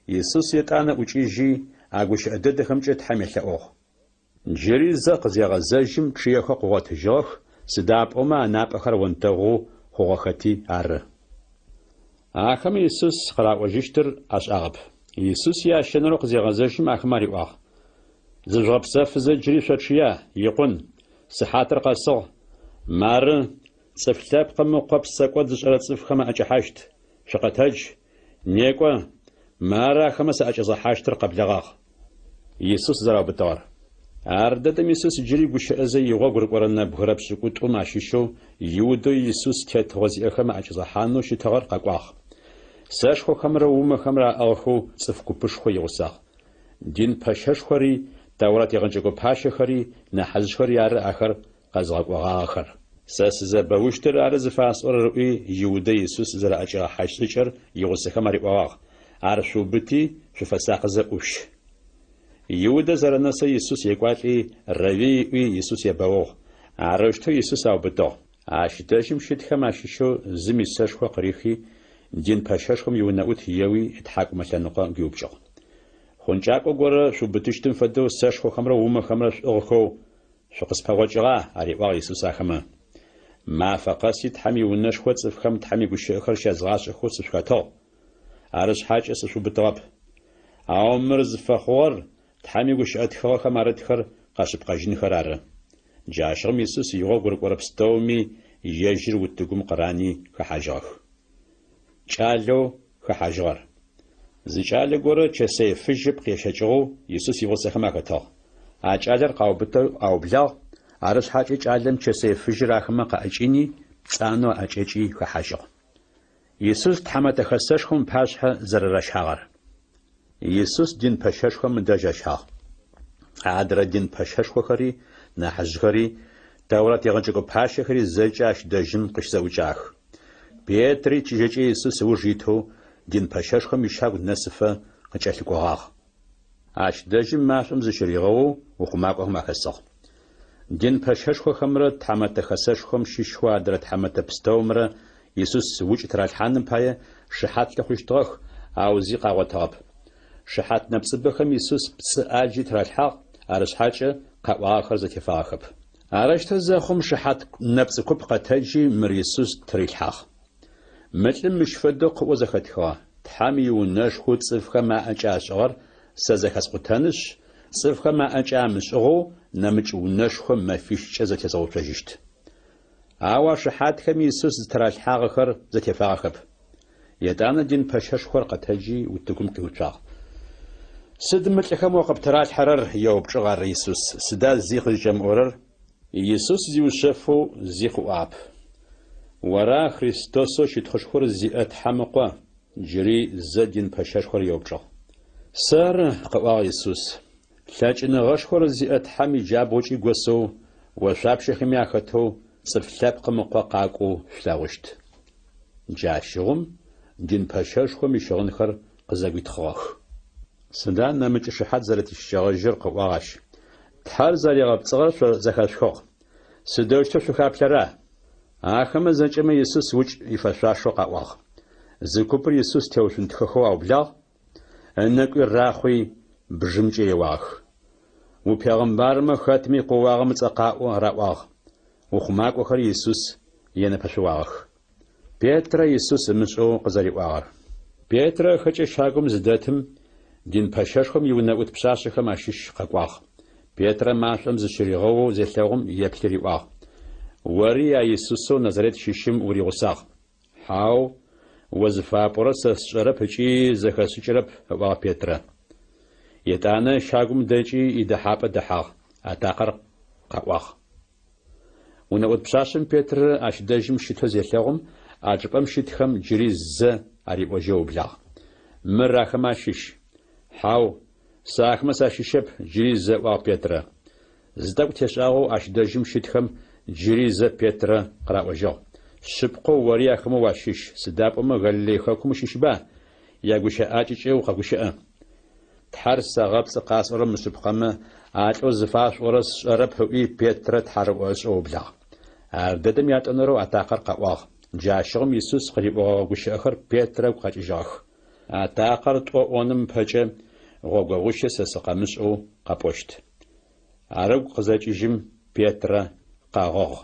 Иисус етана учижи агуш аддахамче тхамелаох. Джериза қзягазажим чиеха қуатыжах, сидап ома анапахар вантагу хуахати ар. Ахам Иисус храуажиштер ашагаб. Иисус яшенро қзягазажим ахмариуах. Зажабсафза джришачия йқун сахатр қасо мар цфлап қамуқап саквад зшарацфхама ачахашт шақатаж неква мара хамас ачазахаштр қаблагах. Иисус зарабтар Ардатам Иисус джири гушааза Игогуркора бхрапшикуту машишо Иудо Иисус тетгозиахама ачзахану шитагар қақвах. Сашхо хамра ума хамра алху цфкупышхо йосах. Дин пашашхори Таурат яганчаго пашахари нахазхори ар ахар қазғақвағахар. Сас забавуштер ар зфасор руи Иуда Иисус зара ача хашичар йосахамари вағах. Ар шубити шуфасақза уш. Иуда заранаса Иисус яквати рави Иисус ябаох. Арашто Иисус аубто. Ашиташим шитхамашишо зимисашхо қрихи дин пашашхом юнаут яви итхакмалануқа гюбчо. Хунчако гора шубтиштим фадо сашхо хамра ума хамра охо шоқспавачга арива Иисус ахама. Ма фақасит хами унашхо цфхам тхами гушахар шазгаш хосшхато. Араш хачас шубтоап. Аумр зфахор Тхамигуш атхаха маратхар қашып қажинхар ары. Жашығым Иисус Игогуркора пстауми ежір уттугум қарани хахажах. Чало хахажар. Зичалы гора чесей фижип қешачығу Иисус Игосахама қатал. Ачалар қаубыта аублал, арыш хачи чалым чесей фижир ахыма қаачини цано ачачи хахажах. Иисус тхамата хасашхум пашха зарарашхагар. Иисус дин пашашхам дажашах. Адра дин пашашхахари нахажхари Таурат яганчаго пашахари зачаш дажим қишзаучах. Петри чижачи Иисус ужиту дин пашашхам ишаг насфа қачаликуах. Аш дажим машам зашригау ухмаках махасах. Дин пашашхахамра тамата хасашхам шишху адра тамата пстаумра Иисус учитралханым пая шахат лахуштах аузи қаватаб. Шахат напсыбахам Иисус псаджи тралхақ арашхача қавахар затифахаб. Арашта захум шахат напсыкуп қатаджи мир Иисус трилхақ. Мэтлим мишфадо қуа захатха. Тхами унашху цифхама ачашгар сазахасқутаныш цифхама ачамышгу намыч унашху мафишча затизаутажишт. Ава шахатхам Иисус тралхақахар затифахаб. Ядана дин пашашхуар қатаджи уттукум киучақ. Сидмытлхам вақаптарал харар яубчгар Иисус сида зих жаморар Иисус зиушефу зихуап вара Христосо шитхошхур зиат хамqa джри задин пашашхур яубчг сар қава Иисус лачнагашхур зиат хами жабочи госо вашапшхим яхато цфлап қмqa қаку шлавшт жашгум дин пашашхур мишгынхар қызагитхах Сында намыч шахат зарати шагажыр қвагаш. Тхар заригаб цгар захашхох. Сдөрчө шухаплара. Ахама зачэма Иисус уч ифашашо қваг. Зыкупр Иисус теушун тхохо аубла. Аннакуи рахуи бжымчэ явах. وبيغمبارم ختمي قواغم تقاو رواغ وخماك وخر يسوس ينبشواغ بيتر يسوس مشو قزري واغر بيتر خچ شاغم زدتم دين باشاشخم يوناوت بشاشخم اشش قواغ بيتر ماشم زشريغو زلتاغم يبتري واغ وري يسوسو نظرت ششم وريغساغ حاو وظفا برس شرب هچي زخسچرب وا بيتر يتانا شاغم دجي يدحاب دحاغ اتاقر قواغ وناوت بشاشم بيتر اش دجم شتو زلتاغم اجبم شتخم جريز اري وجو بلاغ مراخما شش حاو ساخما ساششب جريز وا بيتر زدق تشاغو اش دجم شتخم جريز بيتر قرا وجو شبقو ورياخم واشش سدابم غليخكم ششبا ياغوشا اچچو خغوشا تحرس غبس قاصر مسبقم اچو زفاش ورس شرب هوي بيتر تحرواش اوبلا ارددم ياتنرو اتاقر قواغ جاشم يسوس قريبو غوشاخر بيتر قاچجاخ اتاقر تو اونم پچه غوغوش سسقمش او قپوشت ارغ قزاچجم بيتر قاغوغ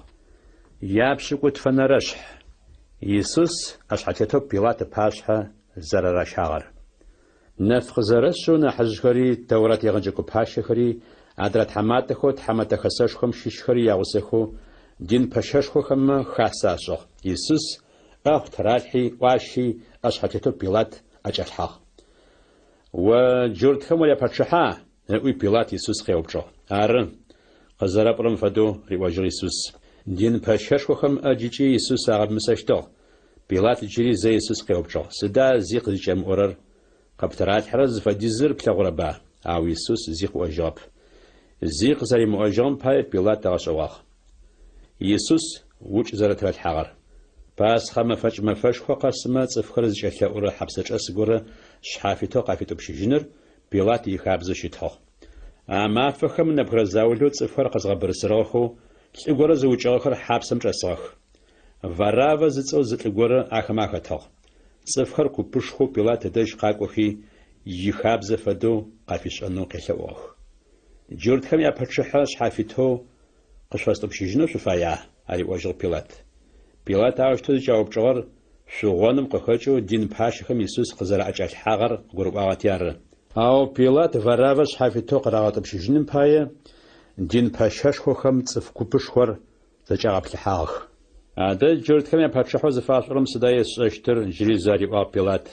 يابشكوت فنرش يسوس اشحتو بيلات باشها زررشاغر نفخ زرشو نحجخري تورات يغنجكو باشخري ادرات حماتخو تحماتخسشخم ششخري يغسخو دين باششخو خم خاساشو يسوس اخ ترالحي واشي اشحتو بيلات اجلحا وجورتخم ولا باشحا نوي بيلات يسوس خيوبجو ارن قزرابرم فدو ريواجو يسوس دين باششخم اجيجي يسوس اغب مساشتو بيلات جري زي يسوس قيوبجو سدا زيق جم اورر قبترات حرز فديزر بتغربا او يسوس زيق وجاب زيق زي مؤجام باي بيلات تغشواغ يسوس وش زرت الحغر باس خم فج مفش خو قسمه صفخر زشلا اور حبسچ اسغور شحافيتو قافيتو بشجنر بيلات يخابز شيتو اما فخم نبغر زاولو صفخر قزغبر سراخو لغور زوجاخر حبسم چساخ وراو زصو زلغور اخماختو صفخر كوبشخو بيلات دش قاقوخي يخابز فدو قافيش انو قلواخ جورد خم يا پچخ شحافيتو قشفاستو بشجنر شفايا علي وجر بيلات عاشتو جواب جوار شغونم قخچو دين پاشخم يسوس قزر اجل حغر غرباغتيار او بيلات وراوش حافيتو قراغت بشجنم پايه دين پاشخو خم صف كوبشخور زجاغ بحاغ ادا جورد كم پاشخو زفاشرم سداي ششتر جري زاري با بيلات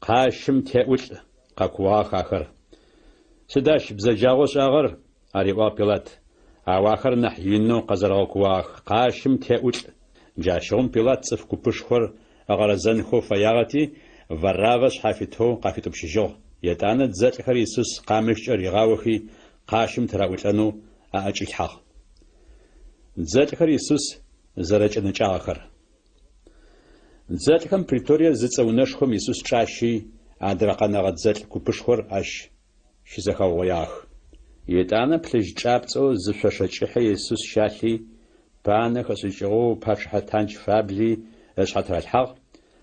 قاشم تيوچ قاقوا خاخر سداش بزجاغوش اغر اري با بيلات اواخر نحينو قزرغ كواخ قاشم تيوچ جاشون بيلات صف كوبشخور اغرزن خو فياغتي وراوش حافيتو قافيتو بشجو يتانا تزاتخر يسوس قامشجر يغاوخي قاشم تراوچانو ااچيخا تزاتخر يسوس زرچنچاخر تزاتخم بريتوريا زصونشخم يسوس چاشي ادرقناغ تزات كوبشخور اش شيزخاوياخ يتانا بلج چابصو زفشچخ يسوس شاخي بانه خسجو پاشح تانج فابلي اشحتر الحق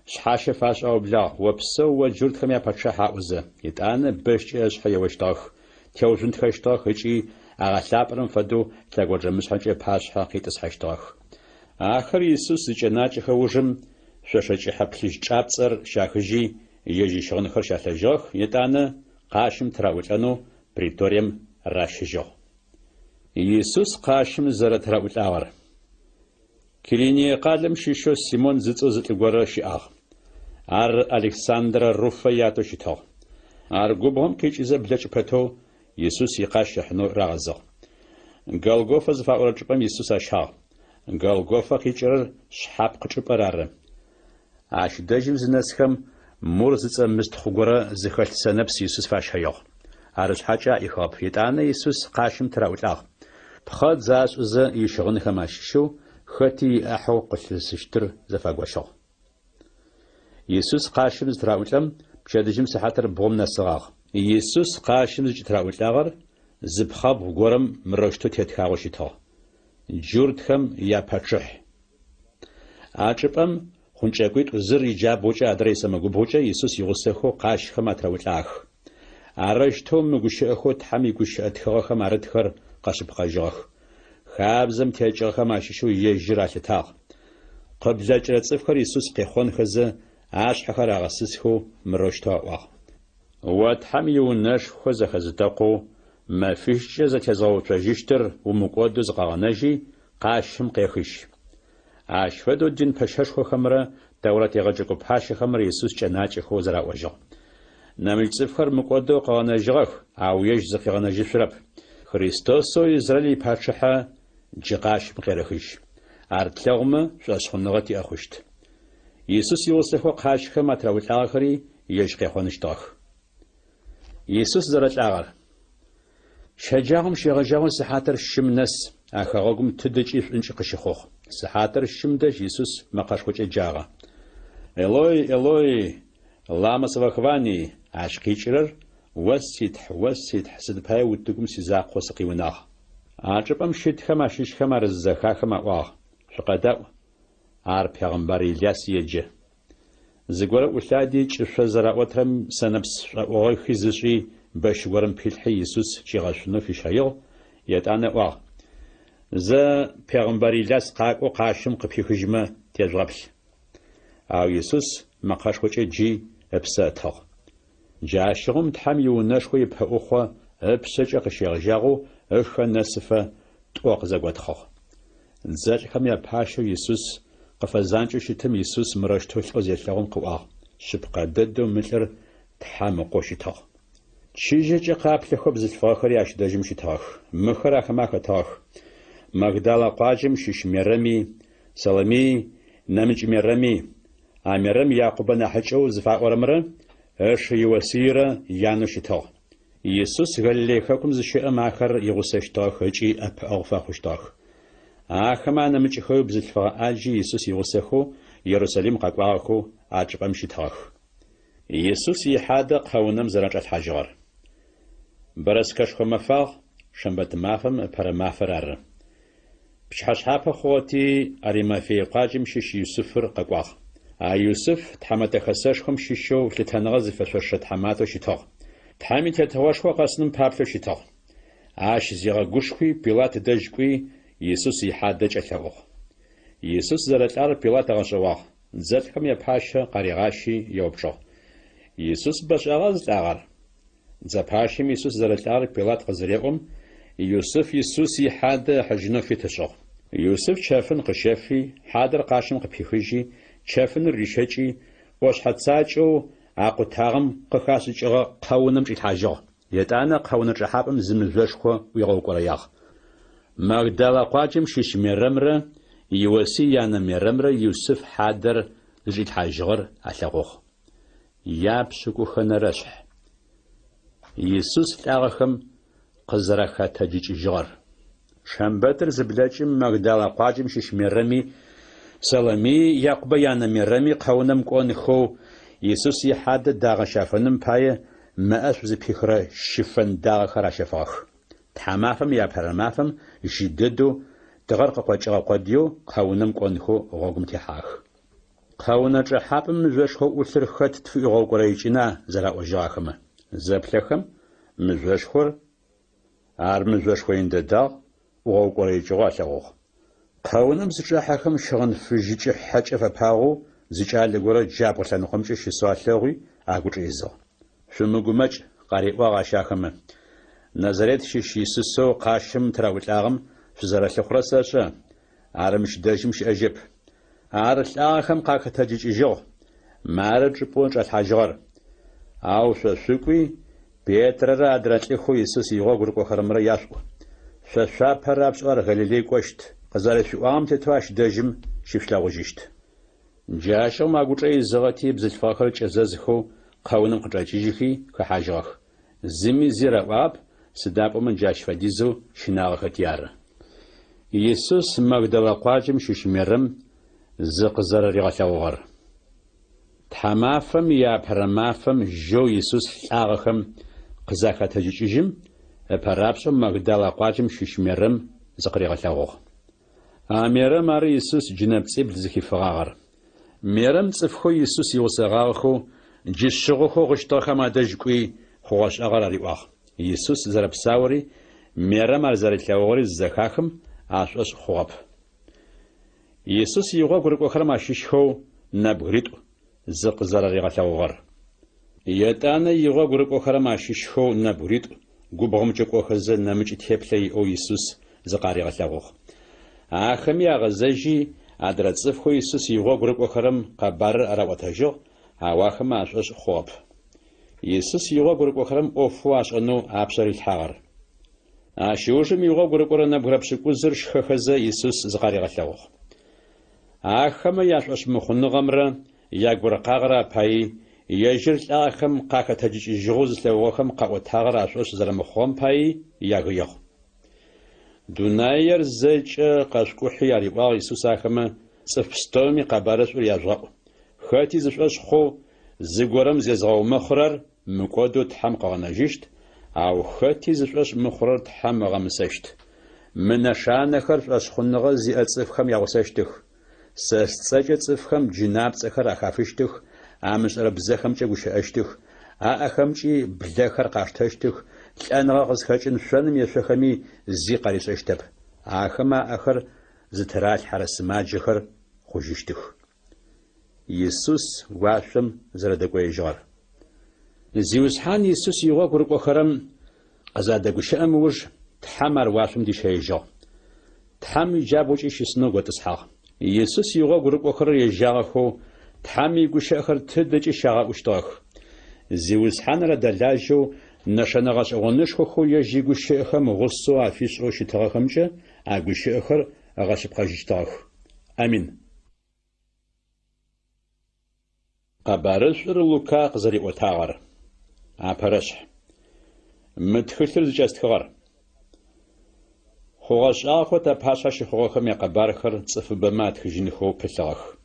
شحاشه فاش او بلا وبسو وجرد خميا پاشح اوزه يتانا بش اشح يوشتاخ تيوجن تخشتاخ هچي اغلابرم فدو تلاگوجه مسحنجه پاشح قيتس حشتاخ اخر يسوس جناچ خوجم ششچ حبلج چابصر شاخجي يجي شغنخر شاخجاخ يتانا قاشم تراوچانو بريتوريم راشجو يسوس قاشم زرت راوچاور كليني قادم شيشو سيمون زصو زلغور شياخ ار الكسندر روفياتو شيتو ار غوبهم كيچيزه بلچ پتو يسوس يقاش حنو راغزو غالغوفا زفاور چپم يسوس اشا غالغوفا كيچر شحاب قچپرار اش دجم زنسخم مرزص مستخغوره زخل سنبس يسوس فاشيو ارش حاجه يخاب يتانا يسوس قاشم تراوچاخ بخد زاش ز يشغن خماششو خطي احو قلسشتر زفاغوشو يسوس قاشم تراوچم بشدجم سحاتر بوم نسغاغ يسوس قاشم تراوچاغر زبخاب غورم مروشتو تتخاوشيتو جوردخم يا پچح اچپم خونچاكويت زر يجاب بوچا ادريسه مغو بوچا يسوس يغسخو قاش خما تراوچاخ Арыжтом мыгущыӏэхэу тхьэм игущыӏэтхыгъэхэм арытхэр къащыпкъэжьыгъэх. Хабзэм текӏыгъэхэм ащыщэу ежьыр алъытагъ. Къыблэкӏрэ цӏыфхэр Иисус къехъуэн хэзы ашъхьэхэр агъэсысхэу мырощтэу аӏуагъ. Уэтхьэм иунэшхуэ зэхэзыдэкъуэу мэфижкӏэ зэтезгъэуцожьыщтыр умыкӏуэду зыкъэгъэнэжи къащым къехыж. Ашфэдэу дин пэшэшхуэхэмрэ даурэ егъэджакӏуэ пащэхэмрэ Иисус кӏэначӏэхэу зэраӏуэжьыгъ. Нэмыкӏ цӏыфхэр мыкӏуэдэу къэгъэнэжьыгъэх, ауэ ежь зыкъигъэнэжьыфырэп. Христосо Израиль и пачыхьэ джы къащым къерыхыж. Ар тлъэгъумэ, шӏэщхъуныгъэ тиӏэ хъущт. Иисус и усэхуэ къащхэм атраулӏагъэхэри ежь къехъуэныщтыгъэх. Иисус зэрылӏагъэр. Шэджагъым щегъэжагъуэ сыхьатыр шым нэс, а хэгъуэгум тыдыкӏи шӏункӏи къыщыхъугъ. Сыхьатыр шым дэжь Иисус мэкъэшхуэкӏэ джагъэ. Элой, Элой, лама сабахвани, ащ къикӏырэр уэс сыд пае утыгум си закъуэ сыкъиунагъ. А чӏыпӏэм щытхэм ащыщхэм арыззэхахэм аӏуагъ. Шъукъэдаӏу, ар пегъымбар Илияс еджэ. Зыгуэрэ ӏулъади кӏышъо зэраӏуэтэм сэнэпс шӏэӏугъэхи зыщӏи бэш гуэрым пилъхьи Иисус щигъэщынэу фищхьеигъу, етӏанэ ӏуагъ. Зэ пегъымбар Илияс къакӏуэу къащым къыпихыжмэ тежъуэплъ. Ау Иисус мэкъэшхуэкӏэ джи ыпсэӏытыгъ. Джащыгъум тхьэм и унэшхуэ ипэ ӏухъуэ ыпщэкӏэ къыщегъэжагъэу ышхэ нэсыфэ тӏуэ къызэгуэтхъугъ. Дзэлӏхэм я пашэу Иисус къыфэзанкӏэу щытым Иисус мырэщтолъэу зелъэгъум къыӏуагъ. Щыпкъэ дэдэу мылӏыр тхьэ мыкъуэу щытыгъ. Чыжьэкӏэ къаплъэхэу бзылъфыгъэхэри ащ дэжьым щытыгъэх. Мыхэр ахэмэ хэтыгъэх. Магдала къуаджэм щыщ Мерэми, Саломей, нэмыкӏ Мерэми, а Мерэм Якъубэ нэхъыкӏэу зыфаӏуэрэмрэ ыши Иосийрэ яну щытыгъ. Иисус Галилей хэкум зыщыӏэм ахэр игъусэщтыгъэх ыкӏи ӏэпыӏэгъу фахъущтыгъэх. Ахэмэ нэмыкӏхэу бзылъфыгъэ ӏаджи Иисус игъусэхэу Иерусалим къэкӏуагъэхэу а чӏыпӏэм щитыгъэх. Иисус и хьадэ кхъэунэм зэракӏэлъхьэжьыгъэр. Бэрэскэшхуэ мафагъ, Шэмбэт мафэм ыпэрэ мафэр ары. Пщхьэщхьапэ хъугъэти Аримафей къуаджэм щыщ Иусыфыр къэкӏуагъ. А Иусыф тхьэматэхэсэшхуэм щыщэу лъытэныгъэ зыфэшъошэ тхьэматэу щытыгъ. Тхьэм и тетыгъуэшхуэ къэсным паплъэу щытыгъ. Ащ зигъэгушхуи Пилат дэжь кӏуи Иисус и хьадэ кӏэлъэӏугъ. Иисус зэрылӏар Пилат эгъэщӏэгъуагъ. Дзэлӏхэм я пащэ къаригъащи еупщӏыгъ. Иисус бэщӏагъэ зылӏагъэр? Дзэпащэм Иисус зэрылӏар Пилат къызэреӏуэм, Иусыф Иисус и хьадэ хьыжыну фитыщӏыгъ. Иусыф чэфын къыщефи, хьадэр къащым къыпихыжи, чэфыныр ришэкӏи, ӏуащхьэцакӏэу а къутагъым къыхащӏыкӏыгъэ кхъэунэм кӏилъхьэжьыгъ. Етӏанэ кхъэунэ кӏыхьапӏэм зы мывэшхуэ уигъэукӏуэрэягъ. Магдала къуаджэм щыщ Мерэмрэ Иосий анэ Мерэмрэ Иусыф хьадэр зыщӏилъхьэжьыгъэр алъэгъугъ. Япщыкӏухэнэрэщхь. Иисус лӏагъэхэм къызэрэхэтэджыкӏыжьыгъэр. Шэмбэтыр зыблэкӏым Магдала къуаджэм щыщ Мерэми, Саломей, Якъубэ анэ Мерэми кхъэунэм кӏуэнхэу Иисус и хьадэ дагъэ щафэным пае мэӏэщӏу зыпихрэ шыфэн дагъэхэр ащэфыгъэх. Тхьэмафэм япэрэ мафэм жый дэдэу дыгъэр къыкъуэкӏыгъэ къуэдийуэ кхъэунэм кӏуэнхэу гъуэгум техьах. Кхъэунэ кӏыхьапӏэм мывэшхуэ ӏулъыр хэт тхуиӏугъэукӏуэрэ икӏына зэраӏуэжьыгъэхэмэ. Зэплъэхэм мывэшхуэр ар мывэшхуэ ин дэдагъ ӏугъэукӏуэрэ икӏыгъуэ алъэгъугъ. Кхъэунэм зыкӏыхьэхэм шыгъын фыжыкӏыхьэкӏэ фэпагъэу зы кӏалэ гуэрэ джабгъэ лъэныкъуэмкӏэ щысу алъэгъуи агущӏезыгъ. Шъумыгумэкӏ, къариӏуагъ ахэмэ. Назарет щыщ Исусэу къащым траулӏагъым шъузэрэлъыхъурэ сэщӏэ. Ар мыщ дэжьым щыӏэжьэп. Ар лӏагъэхэм къахэтэджыкӏыжьыгъ. Марэ чӏыпӏэу кӏэлъхьэжьыгъэр. Ау шъо шъукӏуи Петрэрэ адрэ лӏыхъуэу Иисус и гъуэгу рыкӏуэхэрэмрэ яшӏу. Шъо шъуапэрэ апщӏэр Галилей кӏуэщт. Къызэрыфиӏуагъэм тету ащ дэжьым щыфлъагъужьыщт. Джащӏэм агущӏэ изыгъэти бзылъфыгъэхэр кӏэзэзхэу кхъэуным къыкӏэкӏыжьхи хыхьэжьыгъэх. Зыми зираӏуап, сыдапӏэм джащ фэдизэу шынагъэхэти ары. Иисус Магдала къуаджэм щыщ Мерэм зы къызэрыригъэлъэгъугъэр. Тхьэмафэм япэрэ мафэм жьэу Иисус лӏагъэхэм къызэхэтэджыкӏыжьым, ыпэрапщӏэу Магдала къуаджэм щыщ Мерэм зыкъригъэлъэгъугъ. А Мерэм ары Иисус джынэпцӏибл зыхифыгъагъэр. Мерэм цӏыфхэу Иисус игъусэгъагъэхэу джыщыгъуэхэу гъущтыгъэхэм адэжь кӏуи خوش أغراري واخ يسوس زرب ساوري ميرم أرزاري لأغوري زخاخم عشوش خواب يسوس يغو غرق وخرم عشيشو نبغريتو زق زراري غتاوغر يتانا يغو غرق وخرم عشيشو نبغريتو قبغمجك وخز نمج تيبلي أو يسوس زقاري غتاوغ آخم يا غزاجي أدرت صفخو يسوس يغو غرق وخرم قبار أراواتاجو عواخم عشوش خواب يسوس يغو غرق وخرم أوفواش أنو أبشر الحغر شوجم يغو غرق ورنا بغربشكو زرش خخزا يسوس زقاري غتاوغ آخم ياشوش مخنو غمرا يغور قاغرا باي يجر آخم قاكا تجيش جغوز لوغخم قاقو تاغر عشوش زرمخوام باي يغيغ دوناير زج قاشكوحي ياريباغ يسوس آخم صفستومي قبارس ورياجغاو خاتي زشوش خو زغورم زيزغاو مخرر مكودو تحم قغناجيشت أو خاتي زشوش مخرر تحم غمساشت منشانخر أشخنغ زي أتصفخم يغساشتخ سستساجة صفخم جناب صخر أخافشتخ آمش ربزخم جوش أشتخ أخمشي بلخر قاشتشتخ لأنغا غزخاجن شنم يشخمي زي قريش أشتب آخما أخر زتراج حرس ماجخر خوششتخ يسوس واشم زردقوي جار زيوسحان يسوس يغا قرق وخرم أزادقو شأم وج تحمر واشم دي شيجا تحم جابوش إشيسنو قوتسحاق يسوس يغا قرق وخر يجاغخو تحمي قوش أخر تدجي شاغا أشتاخ زيوسحان ردلاجو نشانغاش أغنشخو خو يجي قوش أخم غصو عفيش أوشي تغاخمجا أقوش أخر أغاش بقاجشتاخ أمين قبارشر لوكا قزري أوتاغر أبرش متخلر زجاستخغر خوغاش آخو تا پاشاش خوغاخم يقبارخر تصف بما تخجينخو بلغخ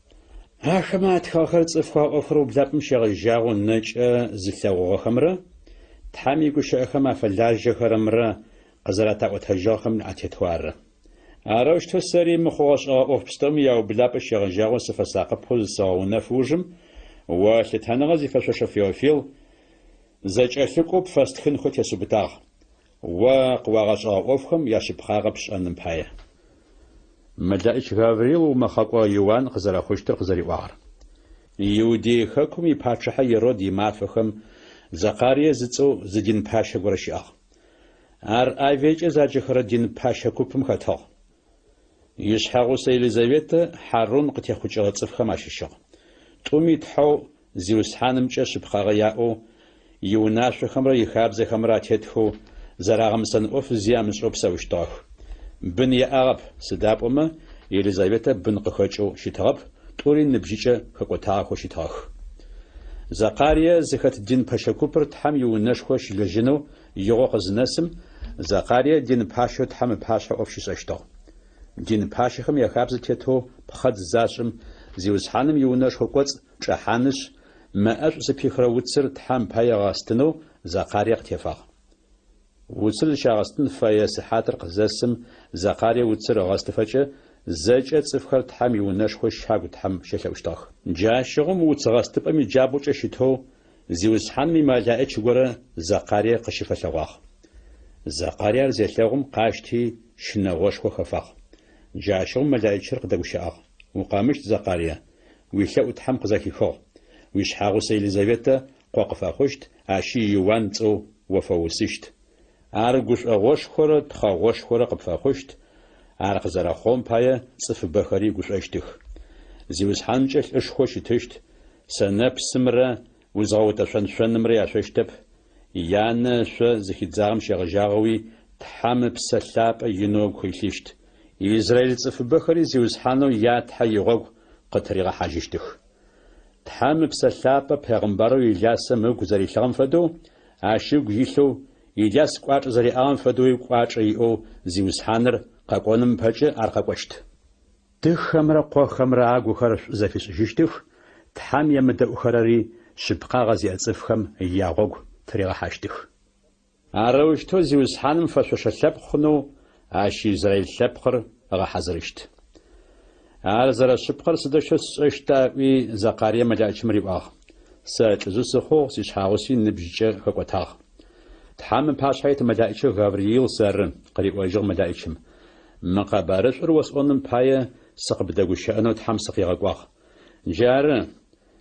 آخما تخاخر تصفخو أخرو بلابم شغجاغو نج زلتاغوغخمرا تحامي قوش أخما فلاجخرمرا قزراتا أوتاجاخم عتيتوار أروش تسري مخوغاش آخو بستومي ياو بلاب شغجاغو سفساق بوز ساو نفوجم وشتهنغزي فشوش فيوفيل زج أثقوب فاستخن خوت يسوبتاغ وقواغاش أوفخم ياشبخاغ بشأنم باية ملائك غافريل ومخاقوا يوان قزر خوشتر قزري وار يودي خاكم يباتشحا يرود يماتفخم زقاريا زتو زدين باشا قرشي ار ايفيج زاجخر دين باشا كوبم خطاغ يشحاغو سيليزابيتا حارون قتيا خوشغا تصفخم عشيشغ تومي تحو زيوسحانم جاش بخاغ ياو يوناش خمرا يخابز خمرا تيتخو زراغم سن اوف زيام شوب سوشتاخ بن ياغب سداب وما يليزابيتا بن قخچو شيتاغب طورين نبجيچه خقوتا خو شيتاخ زقاريا زخت دين باشاكوبر تحم يوناش خوش لجنو يغو قزنسم زقاريا دين باشو تحم باشا اوف شيشتاغ دين باشخم يخابز تيتو بخد زاشم زيوسحانم يوناش خقوص چحانش ما أش سبيخرا وتسر تحم بايا غاستنو زقاريا اختفاق وتسر شاغستن فايا سحاتر قزاسم زقاريا وتسر غاستفاجة زاجة صفخر تحم يوناش خوش حاقو تحم شلوشتاخ جاشغم وتسغاستب أمي جابوش أشيتو زيوسحانمي مالايش غورا زقاريا قشفة شواخ زقاريا زيتلاغم قاشتي شنغوش وخفاق جاشغم مالايش رقدوشاغ وقامش زقاريا ويشاو تحم قزاكي خو ويشحاغو سيليزابيتا قوقفا خشت عشي يوان تسو وفوسشت عرقوش أغوش خورا تخاغوش خورا قبفا خشت عرق زراخوم بايا صف بخاري قوش أشتخ زيوز حانجل أشخوش تشت سنب سمرا وزغوتا شنمري عشاشتب يانا شو زخيت زاغم شغجاغوي تحام بسلاب ينوب خيليشت إسرائيل صف بخاري زيوز حانو يات حيغوغ قطريغا حاجشتخ تحام بسلاب بيغمبارو إلياس مو زري لغم فدو عاشق يلو إلياس قواج زري آم فدو قواج إيو زيوز حانر قاقونم باجة أرقاقوشت تخمر قو خمر آقو خرش زفيس جشتخ تحام يمدأ خراري شبقا غزي أصفخم ياغوغ تريغا حاجتخ عروشتو زيوز حانم فشوش لبخنو عاشي زري لبخر غا حزرشت عرزر شبخر سدشس اشتاوي زقاريا ملايش مريباغ ساج زوسخو سيشحاغوسي نبجيجة خقوتاغ تحام باشحيت ملائكة غابريل سر قريب وجه ملائكة مقابرش وسؤالن باية سقب دقوش أنو تحام سقيا قواخ جار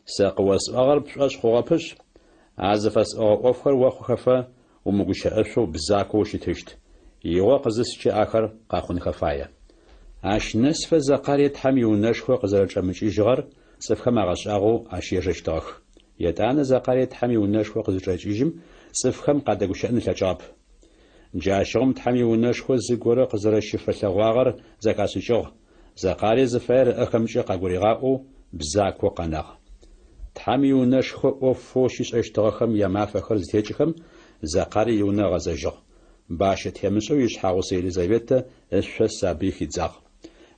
سقوس أغرب أش خوابش عزفس أوفر وخفا ومقوش أشو بزاكو شتشت يوا قزس شي آخر قاخون خفايا عش نصف زقاري تحام يونشخو قزرج أمشي جغر صفخ مغشاغو عشيرشتاخ يتعنا زقاري تحام يونشخو قزرج إجم صفخم قادقوش أن لجاب جاشوم تحام يونشخو زقورة قزرش فلغواغر زكاسوشوغ زقاري زفير أخمشي قاقوريغاو بزاكو قناغ تحام يونشخو أوفوشيش أشتغخم يمافخر زتيجخم زقاري يونا غزجوغ باشا تيمسو يشحاغو سيليزابيتا اشفا سابيخي تزاغ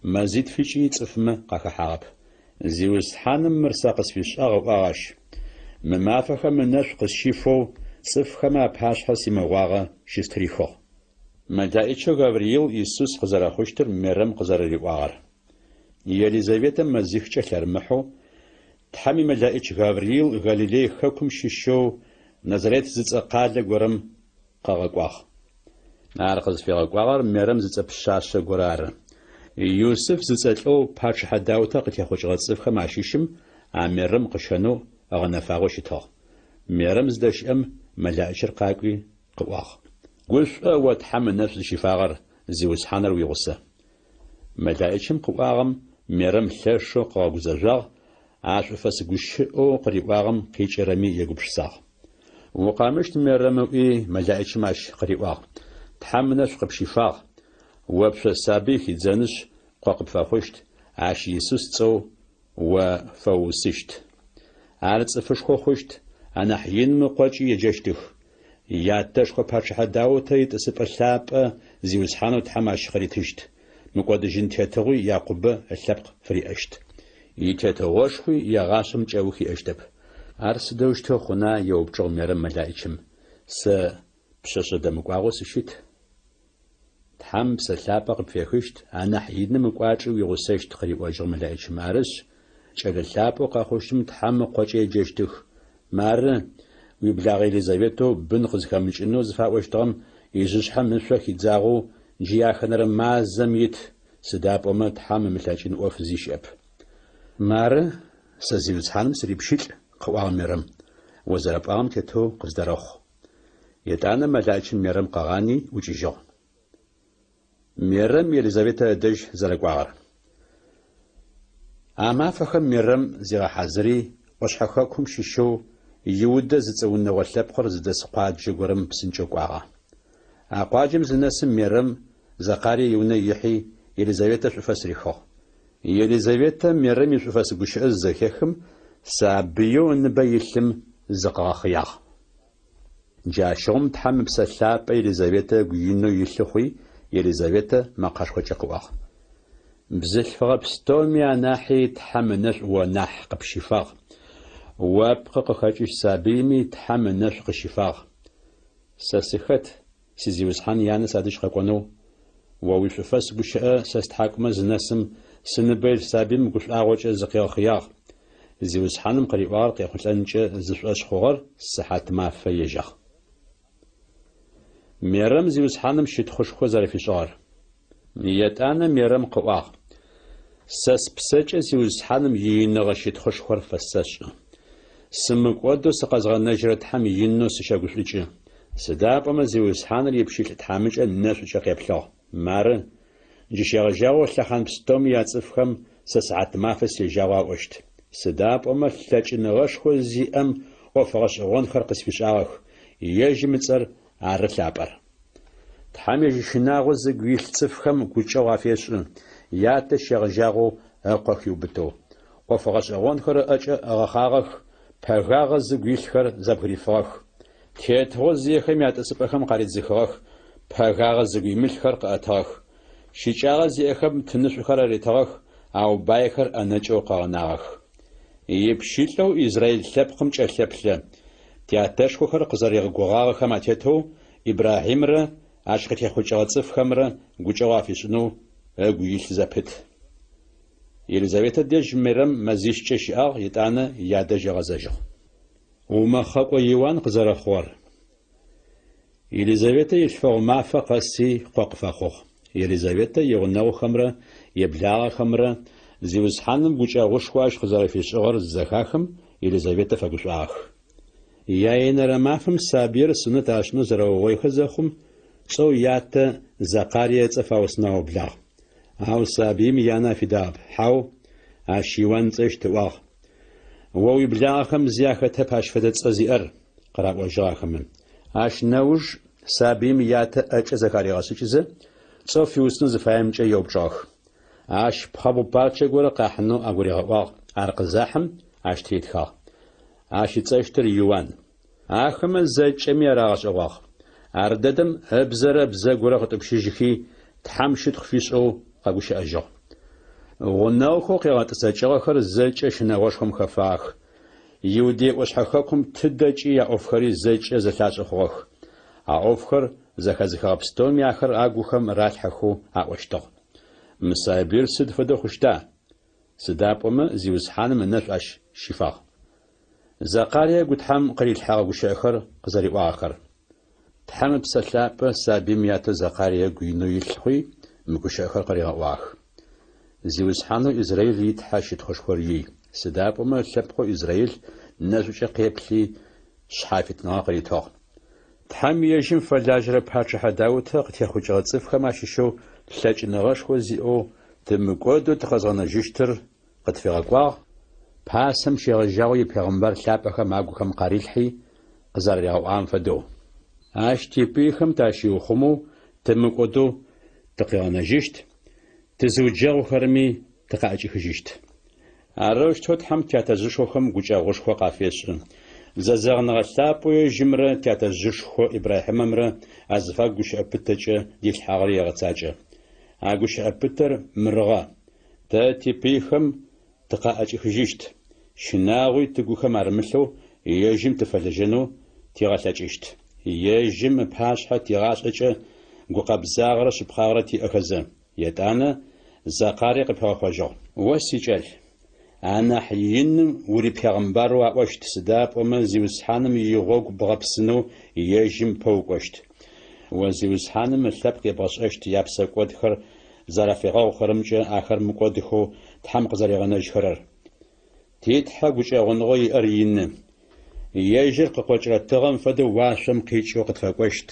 مزيد فيشي تصفم قاكا حاغب زيوز حانم مرساقس فيش أغو أغاش ممافخم منش قشيفو صفخما باشحا سيمواغا شستريخو مدائچو غابريل يسوس قزر خوشتر مرم قزر ريواغر يليزابيتا مزيخچا لرمحو تحمي مدائچ غابريل غاليلي خكم شيشو نظريت زيص قال غورم قاغقواخ نارقز في غقواغر مرم زيص بشاشه غورار يوسف زيصلو باش حداوتا قتي خوش غصف خماشيشم امرم قشنو اغنفاغو شتو مرم زدشم ملائشر قاقوي قواخ قلش وتحمل نفس شفاغر زيوس حانر ويغسه ملائشم قواغم مرم ثرشو قاقوزاجاغ عاشفس قشو قريواغم قيچرمي يغبشساغ وقامشت مرموي ملائشم اش قريواغ تحمل نفس قبشفاغ وبش سابيخ يتزنش قاقب فاخشت عاش يسوس تصو وفوسشت عارض فشخو خشت أنا حين مقاچي يجشتخ ياتشخو باشحا داوتا يتسب الثاب زيوز حانو تحماش خريتشت مقادجين تيتغوي يعقوب الثبق فريأشت يتتغوشخوي يغاشم جاوخي أشتب عرس دوشتو خنا يوبجغ مرم ملائكم س بشاش دمقواغو سشت تحم سلابق بفيخشت أنا حين مقاچي ويغسشت قريب وجغ ملائكم عرس شغل ثابو قاخوشتم تحم مقاچي يجشتخ مار ويبلاغ إليزابيتو بن خزخمش إنه زفاوشتهم يجشحم نفسك يتزاغو جيا خنر ما زميت سداب وما تحام ملاجين أوف زيشاب مار سزيوز حانم سريبشيل قوام مرم وزرب آم تتو قزدرخ يتانا ملاجين مرم قغاني وجيجو مرم إليزابيتا دج زرقوار أما فخم مرم زيغا حزري وشحخاكم شيشو يودا زتصون والثبقر زدس قاد جغرم بسنجو قاغا اقواجم زنسم ميرم زقاري يونا يحي يليزابيتا شفاسريخو يليزابيتا ميرم يشفاس غش الزكيخم سابيو نبيلم زقاخياغ جاشوم تحم بسلاب يليزابيتا غينو يلخوي يليزابيتا ما قاشخو تشقواغ بزلفغ بستوميا ناحي تحمنش وناح قبشفاغ وابقى خاجش سابيمي تحمل نفق الشفاغ ساسخت سيزيوسحان يانس ادش ققونو وويشفاس بشاء ساستحاكم زنسم سنبيل سابيم قش اغوش زقيا خياغ زيوسحانم قريبار قيخلانج زفاش خور صحات ما فيجخ ميرم زيوسحانم شيت خوشخو زرفي شعر نيتانا ميرم قواغ ساس بساج زيوسحانم ينغ شيت خوشخور فساش سمقودو سقازغا نجرة حم ينو سشاقوشليجي سداب اما زيوز حانر يبشيل تحامج الناس وشاقيبلو مار جيشيغ جاو لخان بستوم ياتفخم سسعات مافس يجاوا وشت سداب اما تلاج نغشخو زي ام وفغش غون خرقس فيش آغخ يجي متصر عرف لابر تحامي شناغو زيقويل تفخم كوچا وافيش ياتش يغجاغو اقوخيو بتو وفغش غون خر اجا اغخاغخ پغاغ زغیلخر زبغریفاخ تیتو زیخم یاتسپخم قرید زخاخ پغاغ زغیملخر قاتاخ شیچاغ زیخم تنشخر ریتاخ او بایخر انچو قاناخ یبشیلو اسرائیل لبخم چلپله تیاتشخر قزریغ گوغاغ خماتیتو ابراهیم ر عشقتی خوچاصف خمر گوچوافیشنو اگویل زپت يليزابيتا ديج ميرم مزيش تشياغ يتانا يادج غزاجو وما خاقو يوان قزر خوار Елизавета илъфэгъу мафэ къэси къуэкъыфэ хъугъ. Елизавета и гъунэгъухэмрэ и благъэхэмрэ зиусхьэным гукӏэгъушхуэщ къызэрыхищӏыгъэр зэхахэм Елизавета фэгушӏуагъэх. Я енэрэ мафэм сабийр сыну тӏащӏыну зэрыугъуейхэр зэхъум, пцӏоу ятэ Закарие цӏэ Фаустнэу благъ. Ауэ сабийм и анэ афидагъэп, хьэу ащ Иуан цӏэ щтыӏуагъ. Уэ уи благъэхэм зи яхэта пащ фэдэ цӏэ зиӏэр, къраӏуэжьыгъ ахэмэ. Ащ нэужь сабийм ятэ ӏэкӏэ зэхаригъэсыкӏызэ, цӏэу фиусыну зыфаемкӏэ йоупчӏыгъэх. Ащ пхъэбубарчэ гуэрэ къахьыну агуригъэӏуагъ, ар къызахьым ащ тритхагъ. Ащ и цӏэщтыр Иуан. Ахэмэ зэкӏэми арагъэщӏэгъуагъ. Ар дэдэм бзэрэ бзэ гуэрэ къытӏупщыжыхи, Тхьэм щытхъу фищӏэу къэгущыӏэжьыгъ. Гъунэгъухэу къегъэтӏысэкӏыгъэхэр зэкӏэ шынагъуэшхуэм хэфах. Иудей ӏуащхьэхэкум тыдэкӏи я ӏуэхухэри зэкӏэ зэлъащӏэ хъугъэх. А ӏуэхухэр зэхэзыхыгъэ пстэум яхэр агухэм ралъхьэхыу аӏуэщтыгъ. Мы сабийр сыд хуэдэу хъущта? Сыдапӏуэмэ, зиусхьэным ынэщӏ ащ щифагъ. Закарие гутхьэм кърилъхьа гущыӏэхэр къызэриӏуагъэхэр. Тхьэм псэлъапӏэ сабийм ятэ Закарие гу ину илъхъуи, мы гущыӏэхэр къригъэӏуагъ. Зиусхьэну Израиль итхьэ щытхъуэшхуэр ий. Сыдапӏуэмэ, лъэпкъыу Израиль нэщӏыкӏэ къеплъи щхьэфитныгъэ къритогъ. Тхьэм и ежьым фэлажьрэ пачэ хьэдаутэ къытехъукӏыгъэ цӏыфхэм ащыщэу лъэкӏыныгъэшхуэ зиӏэу дымыкӏуэду дыкъэзгъэнэжыщтыр къытфигъэкӏуагъ, пасэм щегъэжьауэ и пегъэмбэр лъапӏэхэм агухэм къарилъхьи къызэрыригъэӏуам хуэдэу. Ащ тепӏийхэм тащиухъумэу дымыкӏуэду дыкъигъэнэжыщт, дызыуджэгъухэрми дыкъаӏэкӏыхыжыщт. Арощтэу Тхьэм театэжьышхуэхэм гукӏэгъушхуэ къафещӏы. Зэзэгъыныгъэ лъапӏэу ежьымрэ театэжьышхуэ Ибрахьимэмрэ а зыфӏэгу гущыӏэпытэкӏэ дилъхьагъри егъэцакӏэ. А гущыӏэпытэр мырыгъэ. Дэ тепӏийхэм дыкъаӏэкӏыхыжыщт. Шынагъуи тыгухэм армылъэу ежьым тыфэлэжьэну тигъэлъэкӏыщт. Ежьым пащхьэ тигъащӏэкӏэ гукъэбзагърэ щыпхъагърэ тиӏэхэзэ. Етӏанэ Закарие къыпегъэхъуэжьыгъ. Уэ си кӏэл, анахь иным ури пегъэмбару аӏуэщт. Сыдапӏуэмэ, зиусхьэным и гъуэгу бгъэпсыну ежьым пэукӏуэщт. Уэ зиусхьэным лъэпкъ ебгъэщӏэщт я псэкӏуэдхэр зэрафигъэгъухэрымкӏэ ахэр мыкӏуэдыху Тхьэм къызэригъэнэжьхэрэр. Тетхьэ гукӏэгъуныгъуэ иӏэр ины. Ежьыр къыкъуэкӏрэ тыгъэм фэдэу уащэм къикӏыу къытфэкӏуэщт.